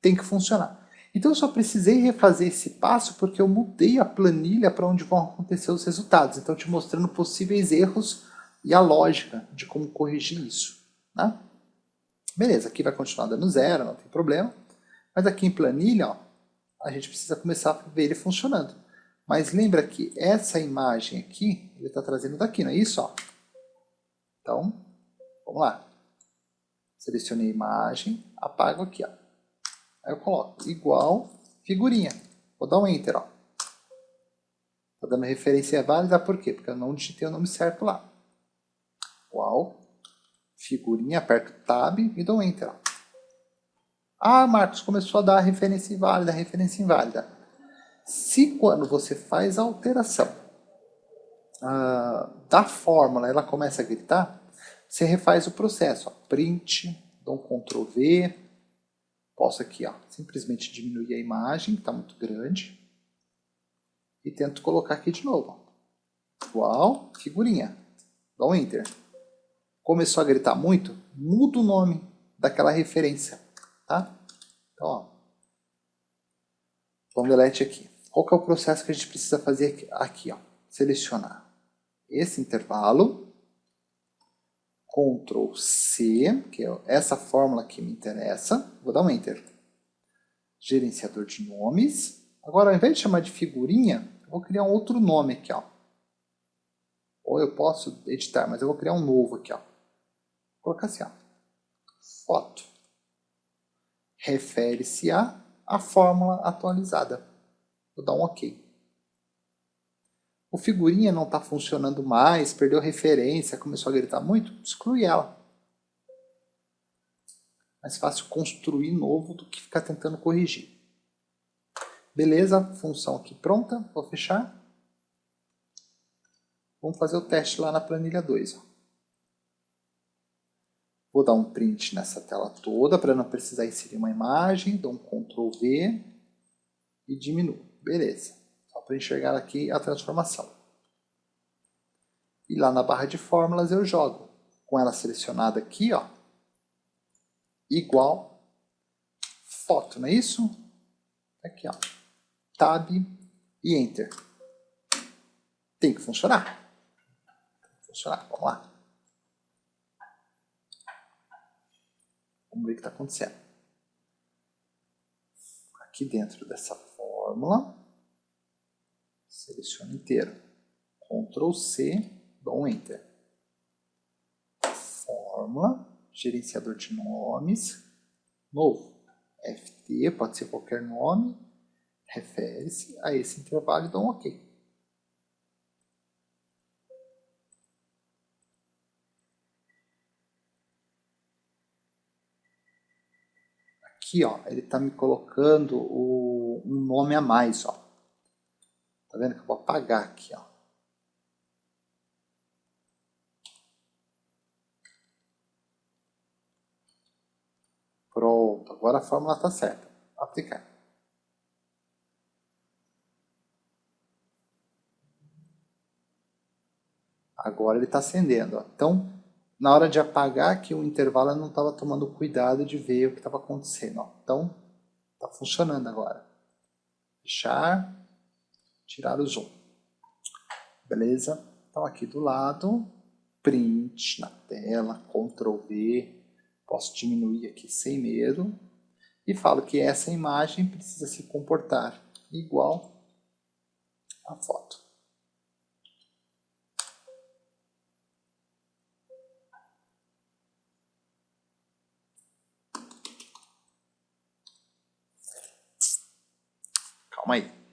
Tem que funcionar. Então eu só precisei refazer esse passo porque eu mudei a planilha para onde vão acontecer os resultados. Então te mostrando possíveis erros e a lógica de como corrigir isso. Né? Beleza, aqui vai continuar dando zero, não tem problema. Mas aqui em planilha, ó, a gente precisa começar a ver ele funcionando. Mas lembra que essa imagem aqui, ele está trazendo daqui, não é isso? Ó? Então, vamos lá. Selecionei a imagem, apago aqui. Ó. Aí eu coloco igual figurinha. Vou dar um Enter. Está dando referência válida, por quê? Porque eu não digitei o nome certo lá. Igual figurinha, aperto Tab e dou Enter. Ó. Ah, Marcos, começou a dar referência inválida, referência inválida. Se quando você faz a alteração da fórmula ela começa a gritar, você refaz o processo. Ó. Print, dou um Ctrl V, posso aqui ó, simplesmente diminuir a imagem, que está muito grande, e tento colocar aqui de novo. Ó. Igual, figurinha. Dou um Enter. Começou a gritar muito, muda o nome daquela referência. Tá? Então, ó, vamos delete aqui. Qual que é o processo que a gente precisa fazer aqui? Ó? Selecionar esse intervalo, Ctrl C, que é essa fórmula que me interessa, vou dar um Enter. Gerenciador de nomes. Agora, ao invés de chamar de figurinha, eu vou criar um outro nome aqui. Ó. Ou eu posso editar, mas eu vou criar um novo aqui. Ó. Vou colocar assim, ó. Foto. Refere-se a fórmula atualizada. Vou dar um OK. O figurinha não está funcionando mais, perdeu referência, começou a gritar muito, exclui ela. Mais fácil construir novo do que ficar tentando corrigir. Beleza, função aqui pronta, vou fechar. Vamos fazer o teste lá na planilha 2. Ó. Vou dar um print nessa tela toda para não precisar inserir uma imagem, dou um Ctrl V e diminuo. Beleza, só para enxergar aqui a transformação. E lá na barra de fórmulas eu jogo com ela selecionada aqui, ó, igual foto, não é isso? Aqui, ó, Tab e Enter. Tem que funcionar. Vamos lá. Vamos ver o que está acontecendo. Aqui dentro dessa fórmula, seleciono inteiro. Ctrl C, dou um Enter. Fórmula, gerenciador de nomes, novo. FT, pode ser qualquer nome, refere-se a esse intervalo e dou um OK. Aqui, ó, ele está me colocando um nome a mais, ó. Tá vendo que eu vou apagar aqui, ó. Pronto, agora a fórmula está certa. Aplicar. Agora ele está acendendo, ó. Então, na hora de apagar aqui o intervalo, eu não estava tomando cuidado de ver o que estava acontecendo, ó. Então, está funcionando agora. Fechar, tirar o zoom. Beleza? Então aqui do lado, print na tela, Ctrl V, posso diminuir aqui sem medo e falo que essa imagem precisa se comportar igual à foto. Calma aí.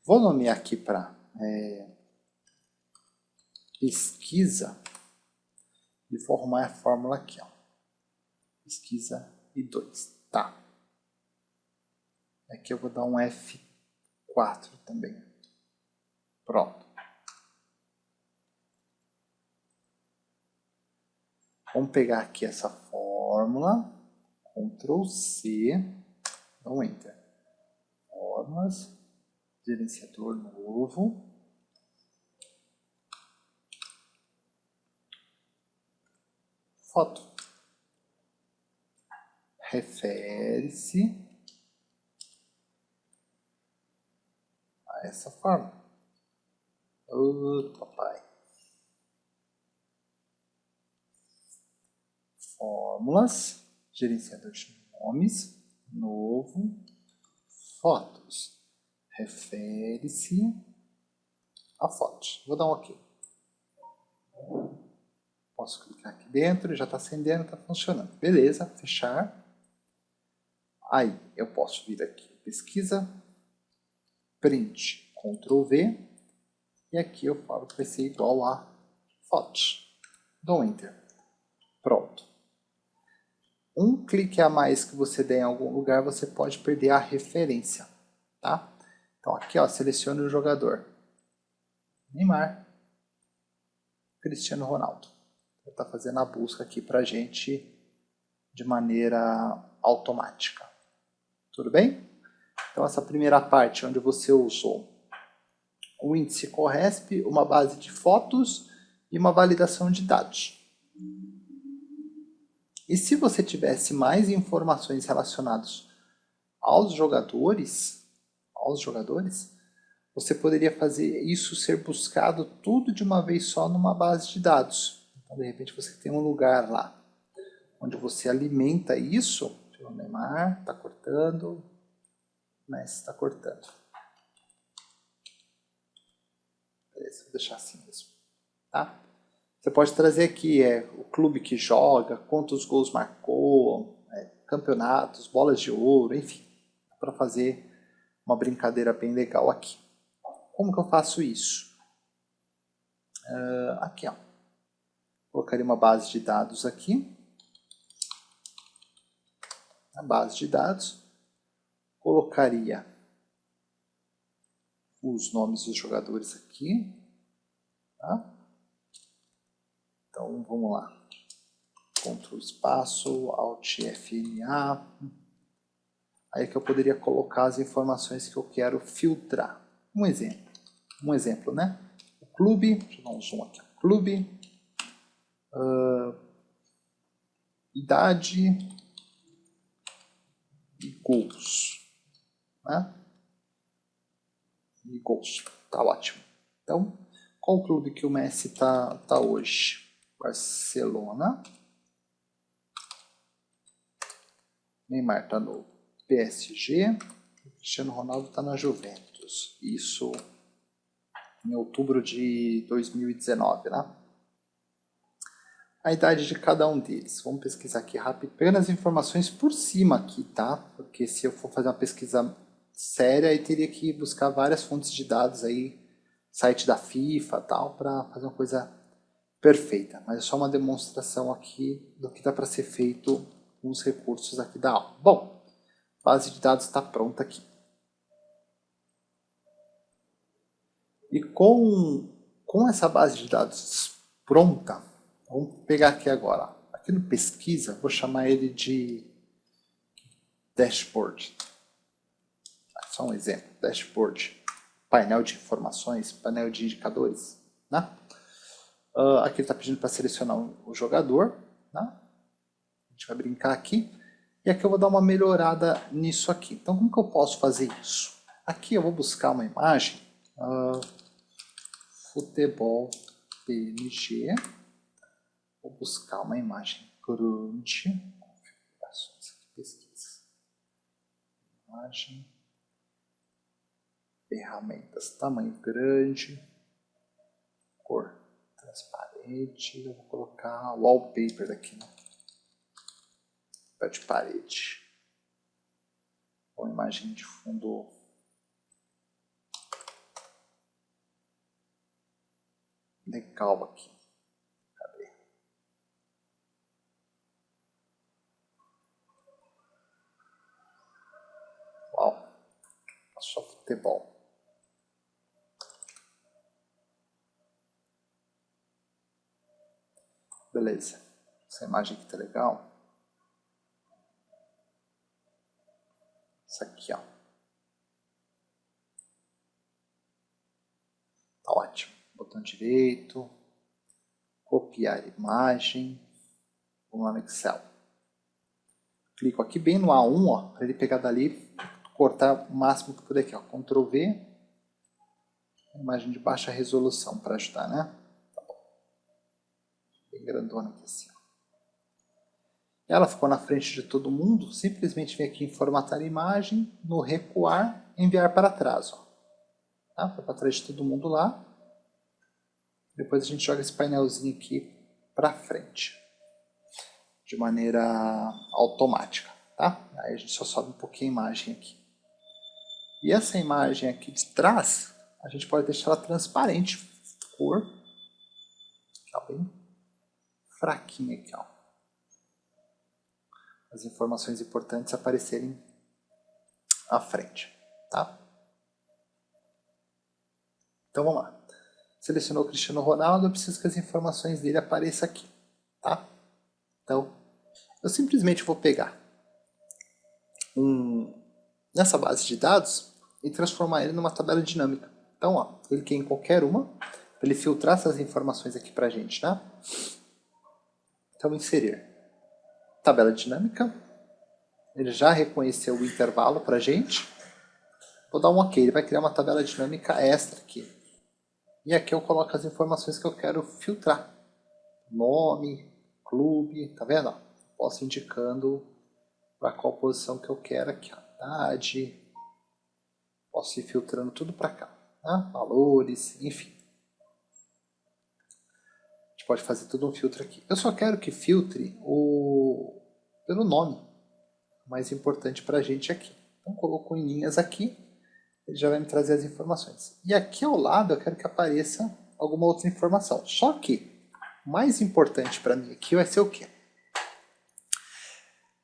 Vou nomear aqui para pesquisa e vou arrumar a fórmula aqui. Ó. pesquisa e 2. Tá. Aqui eu vou dar um F4 também. Pronto. Vamos pegar aqui essa fórmula, Ctrl C, dá um Enter. Fórmulas, gerenciador novo. Foto. Refere-se a essa fórmula. Papai. Fórmulas, gerenciador de nomes, novo, fotos. Refere-se a fotos. Vou dar um OK. Posso clicar aqui dentro, já está acendendo, está funcionando. Beleza, fechar. Aí eu posso vir aqui, pesquisa, print, Ctrl V, e aqui eu falo que vai ser igual a fotos. Dou um Enter. Pronto. Um clique a mais que você der em algum lugar, você pode perder a referência, tá? Então aqui, ó, selecione o jogador. Neymar, Cristiano Ronaldo. Está fazendo a busca aqui para a gente de maneira automática. Tudo bem? Então essa primeira parte onde você usou o índice Corresp, uma base de fotos e uma validação de dados. E se você tivesse mais informações relacionadas aos jogadores, você poderia fazer isso ser buscado tudo de uma vez só numa base de dados. Então, de repente, você tem um lugar lá onde você alimenta isso. O Neymar está cortando, o Messi está cortando. Beleza, vou deixar assim mesmo. Tá? Você pode trazer aqui o clube que joga, quantos gols marcou, campeonatos, bolas de ouro, enfim, para fazer uma brincadeira bem legal aqui. Como que eu faço isso? Aqui, ó. Colocaria uma base de dados aqui. Na base de dados, colocaria os nomes dos jogadores aqui. Tá? Então, vamos lá. Ctrl espaço, Alt FNA. Aí que eu poderia colocar as informações que eu quero filtrar. Um exemplo, né? O clube, deixa eu dar um zoom aqui. Clube, idade e gols. Né? E gols, tá ótimo. Então, qual o clube que o Messi tá hoje? Barcelona. Neymar está no PSG. Cristiano Ronaldo está na Juventus. Isso em outubro de 2019, né? A idade de cada um deles. Vamos pesquisar aqui rápido, pegando as informações por cima aqui, tá? Porque se eu for fazer uma pesquisa séria, aí teria que buscar várias fontes de dados aí, site da FIFA e tal, para fazer uma coisa perfeita. Mas é só uma demonstração aqui do que dá para ser feito com os recursos aqui da aula. Bom, a base de dados está pronta aqui. E com essa base de dados pronta, vamos pegar aqui agora. Aqui no pesquisa, vou chamar ele de dashboard. Só um exemplo, dashboard. Painel de informações, painel de indicadores. Né? Aqui ele está pedindo para selecionar o jogador. Né? A gente vai brincar aqui. E aqui eu vou dar uma melhorada nisso aqui. Então, como que eu posso fazer isso? Aqui eu vou buscar uma imagem. Futebol PNG. Vou buscar uma imagem grande. Configurações aqui, pesquisa. Imagem. Ferramentas, tamanho grande. Cor transparente. Eu vou colocar wallpaper aqui, né? Papel de parede. Uma imagem de fundo legal aqui. Cadê? futebol. Beleza. Essa imagem aqui tá legal. Essa aqui, ó. Tá ótimo. Botão direito. Copiar imagem. Vamos lá no Excel. Clico aqui bem no A1, ó, para ele pegar dali, cortar o máximo que puder aqui, ó. Ctrl V. Imagem de baixa resolução para ajudar, né? Tá bom. Bem grandona aqui assim, ó. Ela ficou na frente de todo mundo, simplesmente vem aqui em formatar a imagem, no recuar, enviar para trás, ó. Tá? Foi para trás de todo mundo lá. Depois a gente joga esse painelzinho aqui para frente, de maneira automática, tá? Aí a gente só sobe um pouquinho a imagem aqui. E essa imagem aqui de trás, a gente pode deixar ela transparente, cor, aqui, ó, bem fraquinha aqui, ó. As informações importantes aparecerem à frente, tá? Então vamos lá. Selecionou o Cristiano Ronaldo, eu preciso que as informações dele apareçam aqui, tá? Então, eu simplesmente vou pegar nessa base de dados e transformar ele numa tabela dinâmica. Então, ó, cliquei em qualquer uma, para ele filtrar essas informações aqui pra gente, tá? Então, inserir. Tabela dinâmica. Ele já reconheceu o intervalo pra gente. Vou dar um OK, ele vai criar uma tabela dinâmica extra aqui. E aqui eu coloco as informações que eu quero filtrar. Nome, clube, tá vendo? Posso ir indicando para qual posição que eu quero aqui. A idade. Posso ir filtrando tudo para cá. Tá? Valores, enfim. A gente pode fazer tudo um filtro aqui. Eu só quero que filtre pelo nome. O mais importante para a gente aqui. Então coloco em linhas aqui. Ele já vai me trazer as informações. E aqui ao lado eu quero que apareça alguma outra informação. Só que o mais importante para mim aqui vai ser o quê?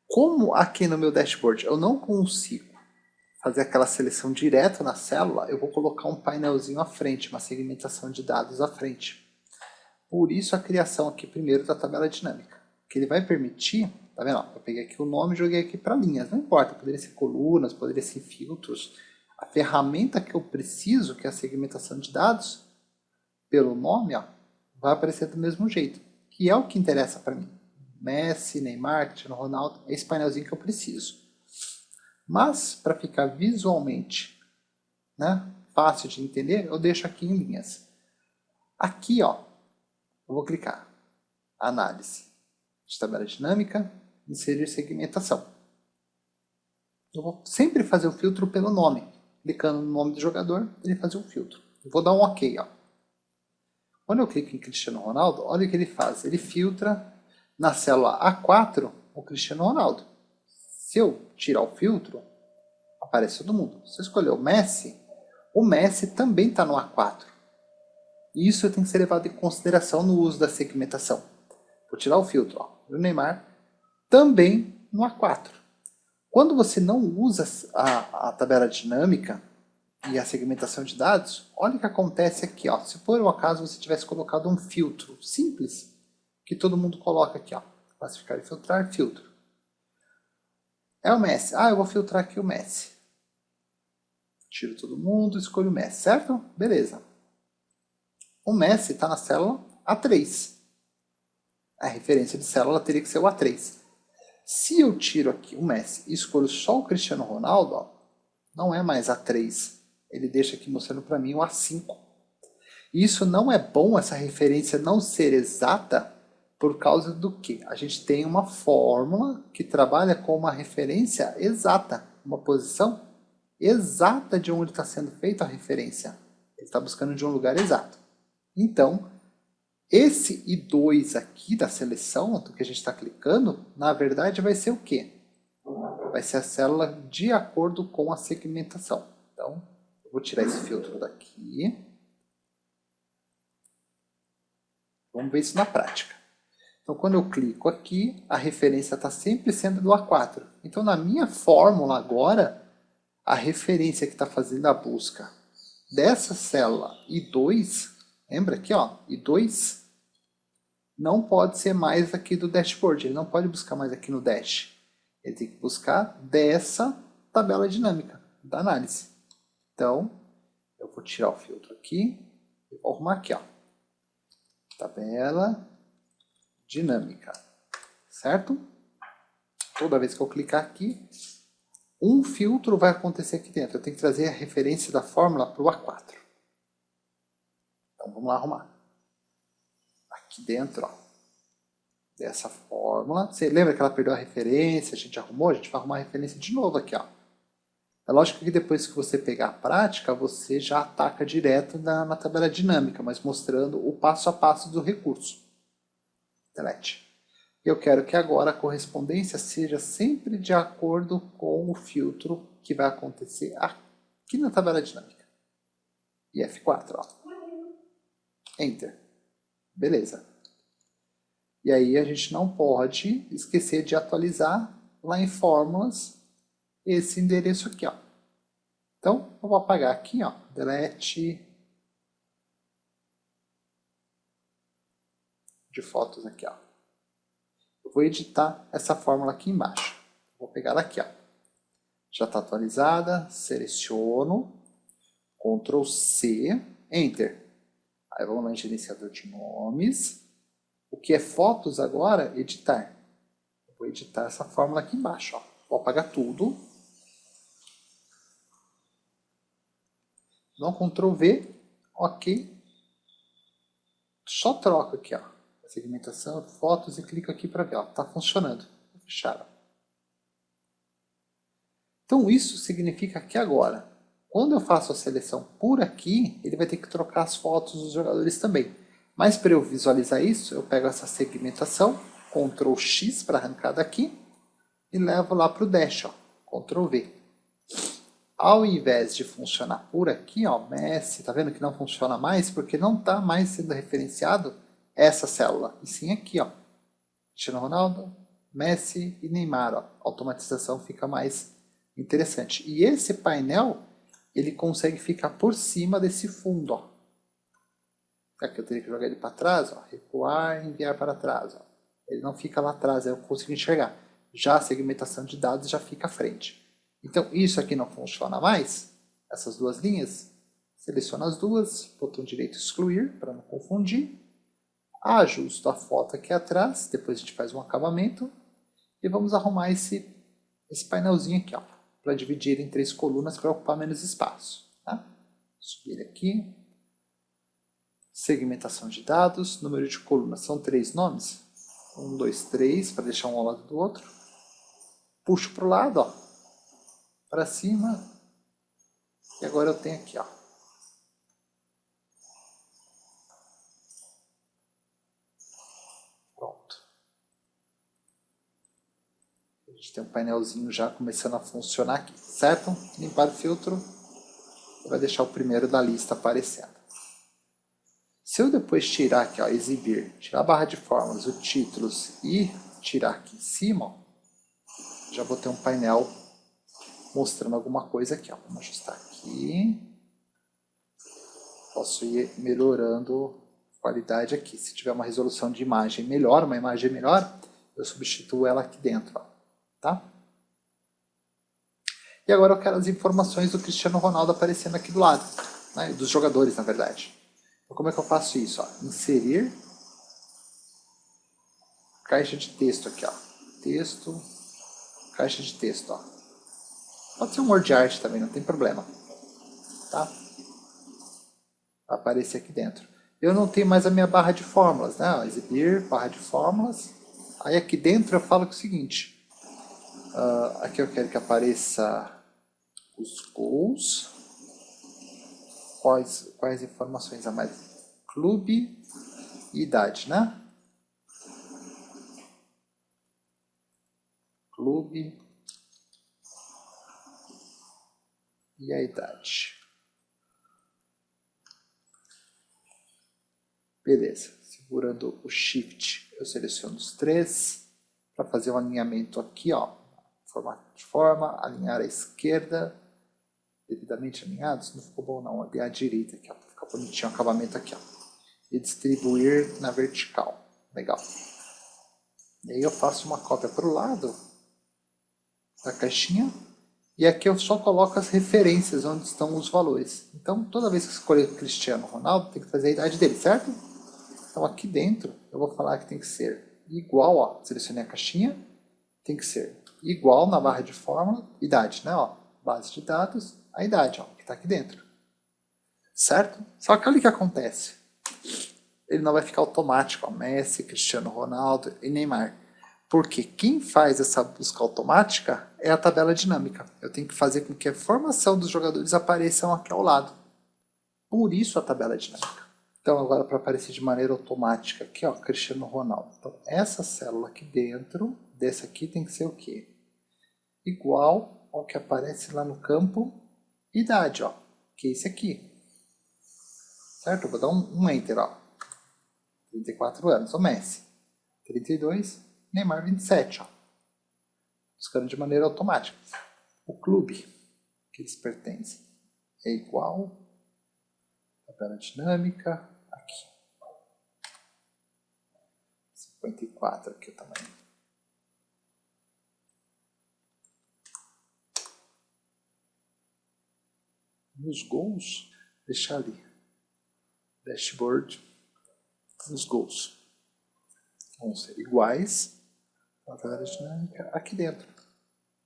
Como aqui no meu dashboard eu não consigo fazer aquela seleção direto na célula, eu vou colocar um painelzinho à frente, uma segmentação de dados à frente. Por isso a criação aqui primeiro da tabela dinâmica. Que ele vai permitir, tá vendo? Eu peguei aqui o nome e joguei aqui para linhas. Não importa, poderia ser colunas, poderia ser filtros. A ferramenta que eu preciso, que é a segmentação de dados, pelo nome, ó, vai aparecer do mesmo jeito. Que é o que interessa para mim. Messi, Neymar, Cristiano Ronaldo, é esse painelzinho que eu preciso. Mas, para ficar visualmente, né, fácil de entender, eu deixo aqui em linhas. Aqui, ó, eu vou clicar. Análise de tabela dinâmica, inserir segmentação. Eu vou sempre fazer o filtro pelo nome. Clicando no nome do jogador, ele faz um filtro. Eu vou dar um OK, ó. Quando eu clico em Cristiano Ronaldo, olha o que ele faz. Ele filtra na célula A4 o Cristiano Ronaldo. Se eu tirar o filtro, aparece todo mundo. Se eu escolher o Messi também está no A4. Isso tem que ser levado em consideração no uso da segmentação. Vou tirar o filtro. Ó. O Neymar também no A4. Quando você não usa a tabela dinâmica e a segmentação de dados, olha o que acontece aqui. Ó. Se por um acaso você tivesse colocado um filtro simples, que todo mundo coloca aqui, ó, classificar e filtrar, filtro. É o Messi. Ah, eu vou filtrar aqui o Messi. Tiro todo mundo, escolho o Messi, certo? Beleza. O Messi está na célula A3. A referência de célula teria que ser o A3. Se eu tiro aqui o Messi e escolho só o Cristiano Ronaldo, ó, não é mais A3. Ele deixa aqui mostrando para mim o A5. Isso não é bom, essa referência não ser exata, por causa do que? A gente tem uma fórmula que trabalha com uma referência exata, uma posição exata de onde está sendo feita a referência. Ele está buscando de um lugar exato. Então, esse I2 aqui da seleção, do que a gente está clicando, na verdade vai ser o quê? Vai ser a célula de acordo com a segmentação. Então, eu vou tirar esse filtro daqui. Vamos ver isso na prática. Então, quando eu clico aqui, a referência está sempre sendo do A4. Então, na minha fórmula agora, a referência que está fazendo a busca dessa célula I2, lembra aqui, ó, I2, não pode ser mais aqui do dashboard, ele não pode buscar mais aqui no dash. Ele tem que buscar dessa tabela dinâmica da análise. Então, eu vou tirar o filtro aqui e vou arrumar aqui, ó, tabela dinâmica, certo? Toda vez que eu clicar aqui, um filtro vai acontecer aqui dentro. Eu tenho que trazer a referência da fórmula para o A4. Então, vamos lá arrumar. Aqui dentro, ó, dessa fórmula. Você lembra que ela perdeu a referência? A gente arrumou? A gente vai arrumar a referência de novo aqui, ó. É lógico que depois que você pegar a prática, você já ataca direto na tabela dinâmica, mas mostrando o passo a passo do recurso. Delete. Eu quero que agora a correspondência seja sempre de acordo com o filtro que vai acontecer aqui na tabela dinâmica. E F4, ó. Enter. Beleza. E aí a gente não pode esquecer de atualizar lá em fórmulas esse endereço aqui, ó. Então, eu vou apagar aqui, ó. Delete de fotos aqui, ó. Eu vou editar essa fórmula aqui embaixo. Vou pegar ela aqui, ó. Já está atualizada. Seleciono. Ctrl C. Enter. Aí vamos lá em gerenciador de nomes. O que é fotos agora? Editar. Eu vou editar essa fórmula aqui embaixo, ó. Vou apagar tudo. Dou um Ctrl V. Ok. Só troco aqui, ó. Segmentação, fotos e clico aqui para ver, ó, tá funcionando. Vou fechar. Ó. Então isso significa que agora, quando eu faço a seleção por aqui, ele vai ter que trocar as fotos dos jogadores também. Mas para eu visualizar isso, eu pego essa segmentação, Ctrl X para arrancar daqui e levo lá para o dash, ó, Ctrl V. Ao invés de funcionar por aqui, ó, Messi, tá vendo que não funciona mais porque não está mais sendo referenciado essa célula, e sim aqui, ó, Cristiano Ronaldo, Messi e Neymar, ó, a automatização fica mais interessante. E esse painel, ele consegue ficar por cima desse fundo, ó. Aqui eu teria que jogar ele para trás, ó, recuar e enviar para trás, ó. Ele não fica lá atrás, eu consigo enxergar. Já a segmentação de dados já fica à frente. Então, isso aqui não funciona mais, essas duas linhas, seleciono as duas, botão direito excluir, para não confundir. Ajusto a foto aqui atrás, depois a gente faz um acabamento e vamos arrumar esse painelzinho aqui, ó, para dividir em 3 colunas para ocupar menos espaço. Tá? Subir aqui, segmentação de dados, número de colunas, são 3 nomes, 1, 2, 3, para deixar um ao lado do outro, puxo para o lado, ó, para cima, e agora eu tenho aqui, ó, a gente tem um painelzinho já começando a funcionar aqui, certo? Limpar o filtro, vai deixar o primeiro da lista aparecendo. Se eu depois tirar aqui, ó, exibir, tirar a barra de fórmulas, o títulos e tirar aqui em cima, ó, já vou ter um painel mostrando alguma coisa aqui, ó. Vamos ajustar aqui. Posso ir melhorando a qualidade aqui. Se tiver uma resolução de imagem melhor, uma imagem melhor, eu substituo ela aqui dentro, ó. Tá? E agora eu quero as informações do Cristiano Ronaldo aparecendo aqui do lado, né? Dos jogadores, na verdade. Então, como é que eu faço isso? Ó? Inserir caixa de texto aqui, ó. Texto, caixa de texto, ó. Pode ser um word art também, não tem problema. Tá? Vai aparecer aqui dentro. Eu não tenho mais a minha barra de fórmulas, né? Ó, exibir, barra de fórmulas. Aí aqui dentro eu falo o seguinte. Aqui eu quero que apareça os gols. Quais informações a mais? Clube e idade, né? Clube e a idade. Beleza. Segurando o Shift, eu seleciono os 3 para fazer um alinhamento aqui, ó. Formato de forma, alinhar à esquerda, devidamente alinhados, não ficou bom não, ali à direita, aqui, ó, fica bonitinho o acabamento aqui, ó. E distribuir na vertical, legal. E aí eu faço uma cópia para o lado da caixinha, e aqui eu só coloco as referências onde estão os valores. Então, toda vez que escolher Cristiano Ronaldo, tem que fazer a idade dele, certo? Então, aqui dentro, eu vou falar que tem que ser igual, ó, selecionei a caixinha, tem que ser igual na barra de fórmula, idade, né, ó, base de dados, a idade, ó, que está aqui dentro. Certo? Só que olha o que acontece. Ele não vai ficar automático, ó, Messi, Cristiano Ronaldo e Neymar. Porque quem faz essa busca automática é a tabela dinâmica. Eu tenho que fazer com que a informação dos jogadores apareçam aqui ao lado. Por isso a tabela dinâmica. Então agora para aparecer de maneira automática aqui, ó, Cristiano Ronaldo. Então essa célula aqui dentro, desse aqui tem que ser o quê? Igual ao que aparece lá no campo idade, ó, que é esse aqui. Certo? Eu vou dar um Enter, ó. 34 anos, o Messi. 32, Neymar 27, ó. Buscando de maneira automática. O clube que eles pertencem é igual, tabela dinâmica, aqui. 54 aqui o tamanho. E os gols, deixar ali. Dashboard, os gols vão ser iguais a tabela dinâmica aqui dentro.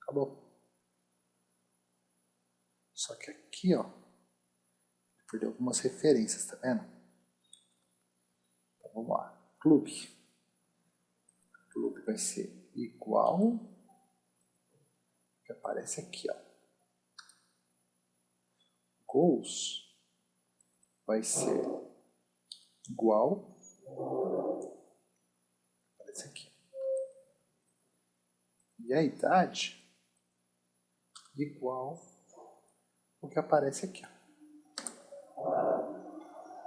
Acabou. Só que aqui, ó, perdeu algumas referências, tá vendo? Então vamos lá. Clube. Clube vai ser igual que aparece aqui, ó. Gols vai ser igual aparece aqui. E a idade igual o que aparece aqui, ó.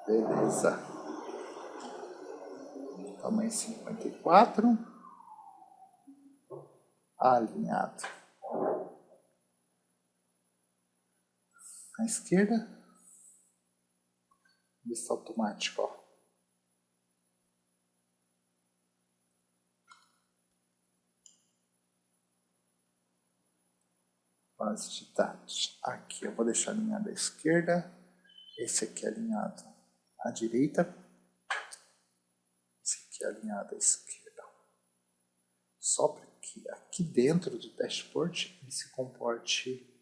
Beleza. Tamanho 54. Alinhado. À esquerda. Vista automática, ó. Base de dados. Aqui eu vou deixar alinhado à esquerda. Esse aqui é alinhado à direita. Esse aqui é alinhado à esquerda. Só para que aqui dentro do dashboard ele se comporte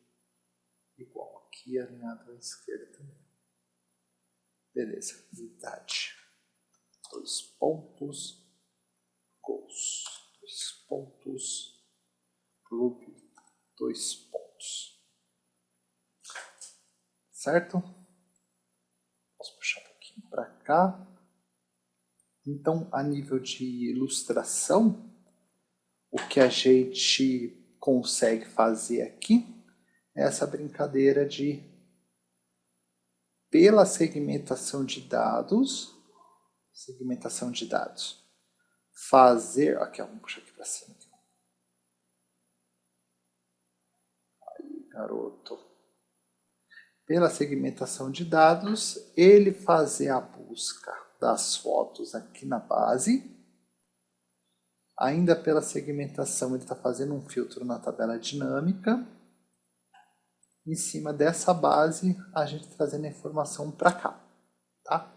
igual. Aqui alinhado à esquerda também. Beleza. Idade. 2 pontos. Gols. 2 pontos. Clube. 2 pontos. Certo? Posso puxar um pouquinho para cá. Então, a nível de ilustração, o que a gente consegue fazer aqui é essa brincadeira de, pela segmentação de dados, fazer, aqui, ó, vamos puxar aqui para cima. Aqui. Aí, garoto. Pela segmentação de dados, ele fazer a busca das fotos aqui na base. Ainda pela segmentação, ele está fazendo um filtro na tabela dinâmica. Em cima dessa base, a gente trazendo a informação para cá. Tá?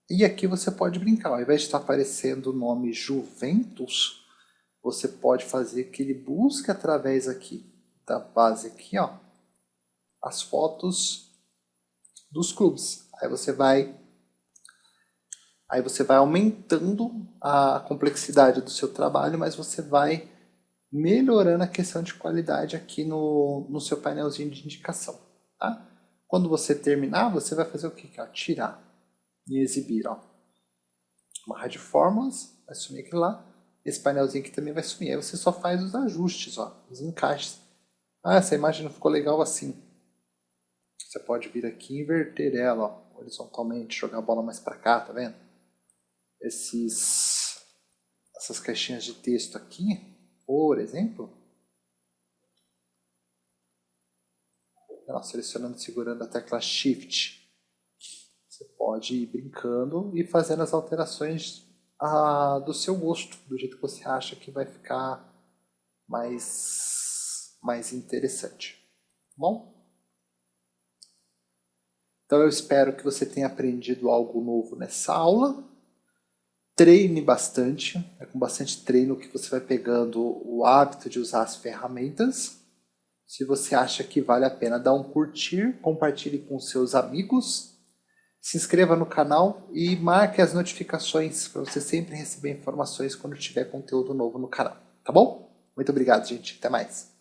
E aqui você pode brincar. Ao invés de estar aparecendo o nome Juventus, você pode fazer que ele busque através aqui da base aqui, ó, as fotos dos clubes. Aí você vai aumentando a complexidade do seu trabalho, mas você vai melhorando a questão de qualidade aqui no seu painelzinho de indicação. Tá? Quando você terminar, você vai fazer o que? Tirar e exibir. Ó. Barra de fórmulas, vai sumir aquilo lá. Esse painelzinho aqui também vai sumir. Aí você só faz os ajustes, ó, os encaixes. Ah, essa imagem não ficou legal assim. Você pode vir aqui e inverter ela, ó, horizontalmente, jogar a bola mais para cá, tá vendo? Essas caixinhas de texto aqui, por exemplo, Selecionando e segurando a tecla Shift. Você pode ir brincando e fazendo as alterações do seu gosto, do jeito que você acha que vai ficar mais interessante. Tá bom? Então eu espero que você tenha aprendido algo novo nessa aula. Treine bastante, é com bastante treino que você vai pegando o hábito de usar as ferramentas. Se você acha que vale a pena, dá um curtir, compartilhe com seus amigos, se inscreva no canal e marque as notificações para você sempre receber informações quando tiver conteúdo novo no canal, tá bom? Muito obrigado, gente. Até mais.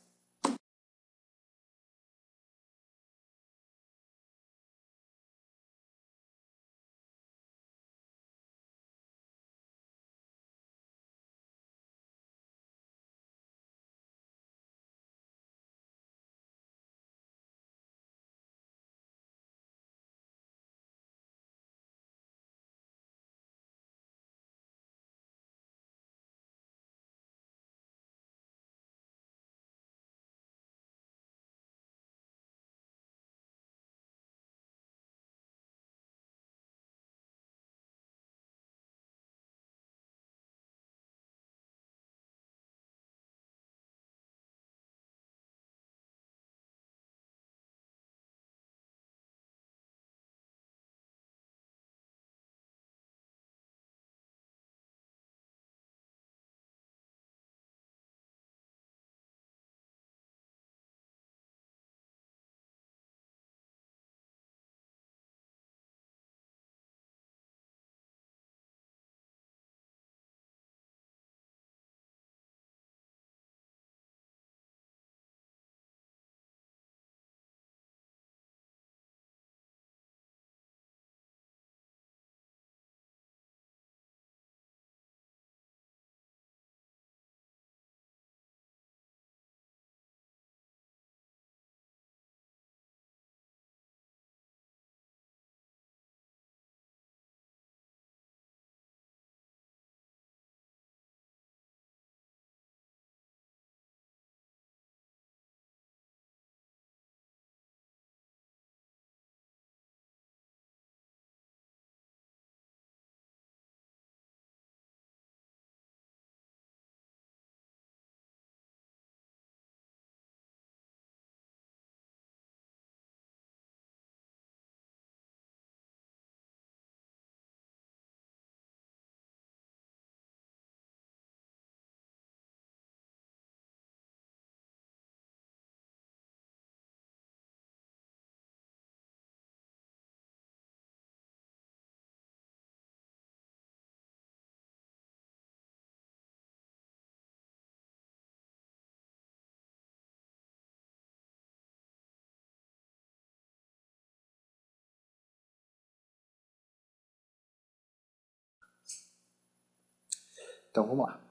Então vamos lá.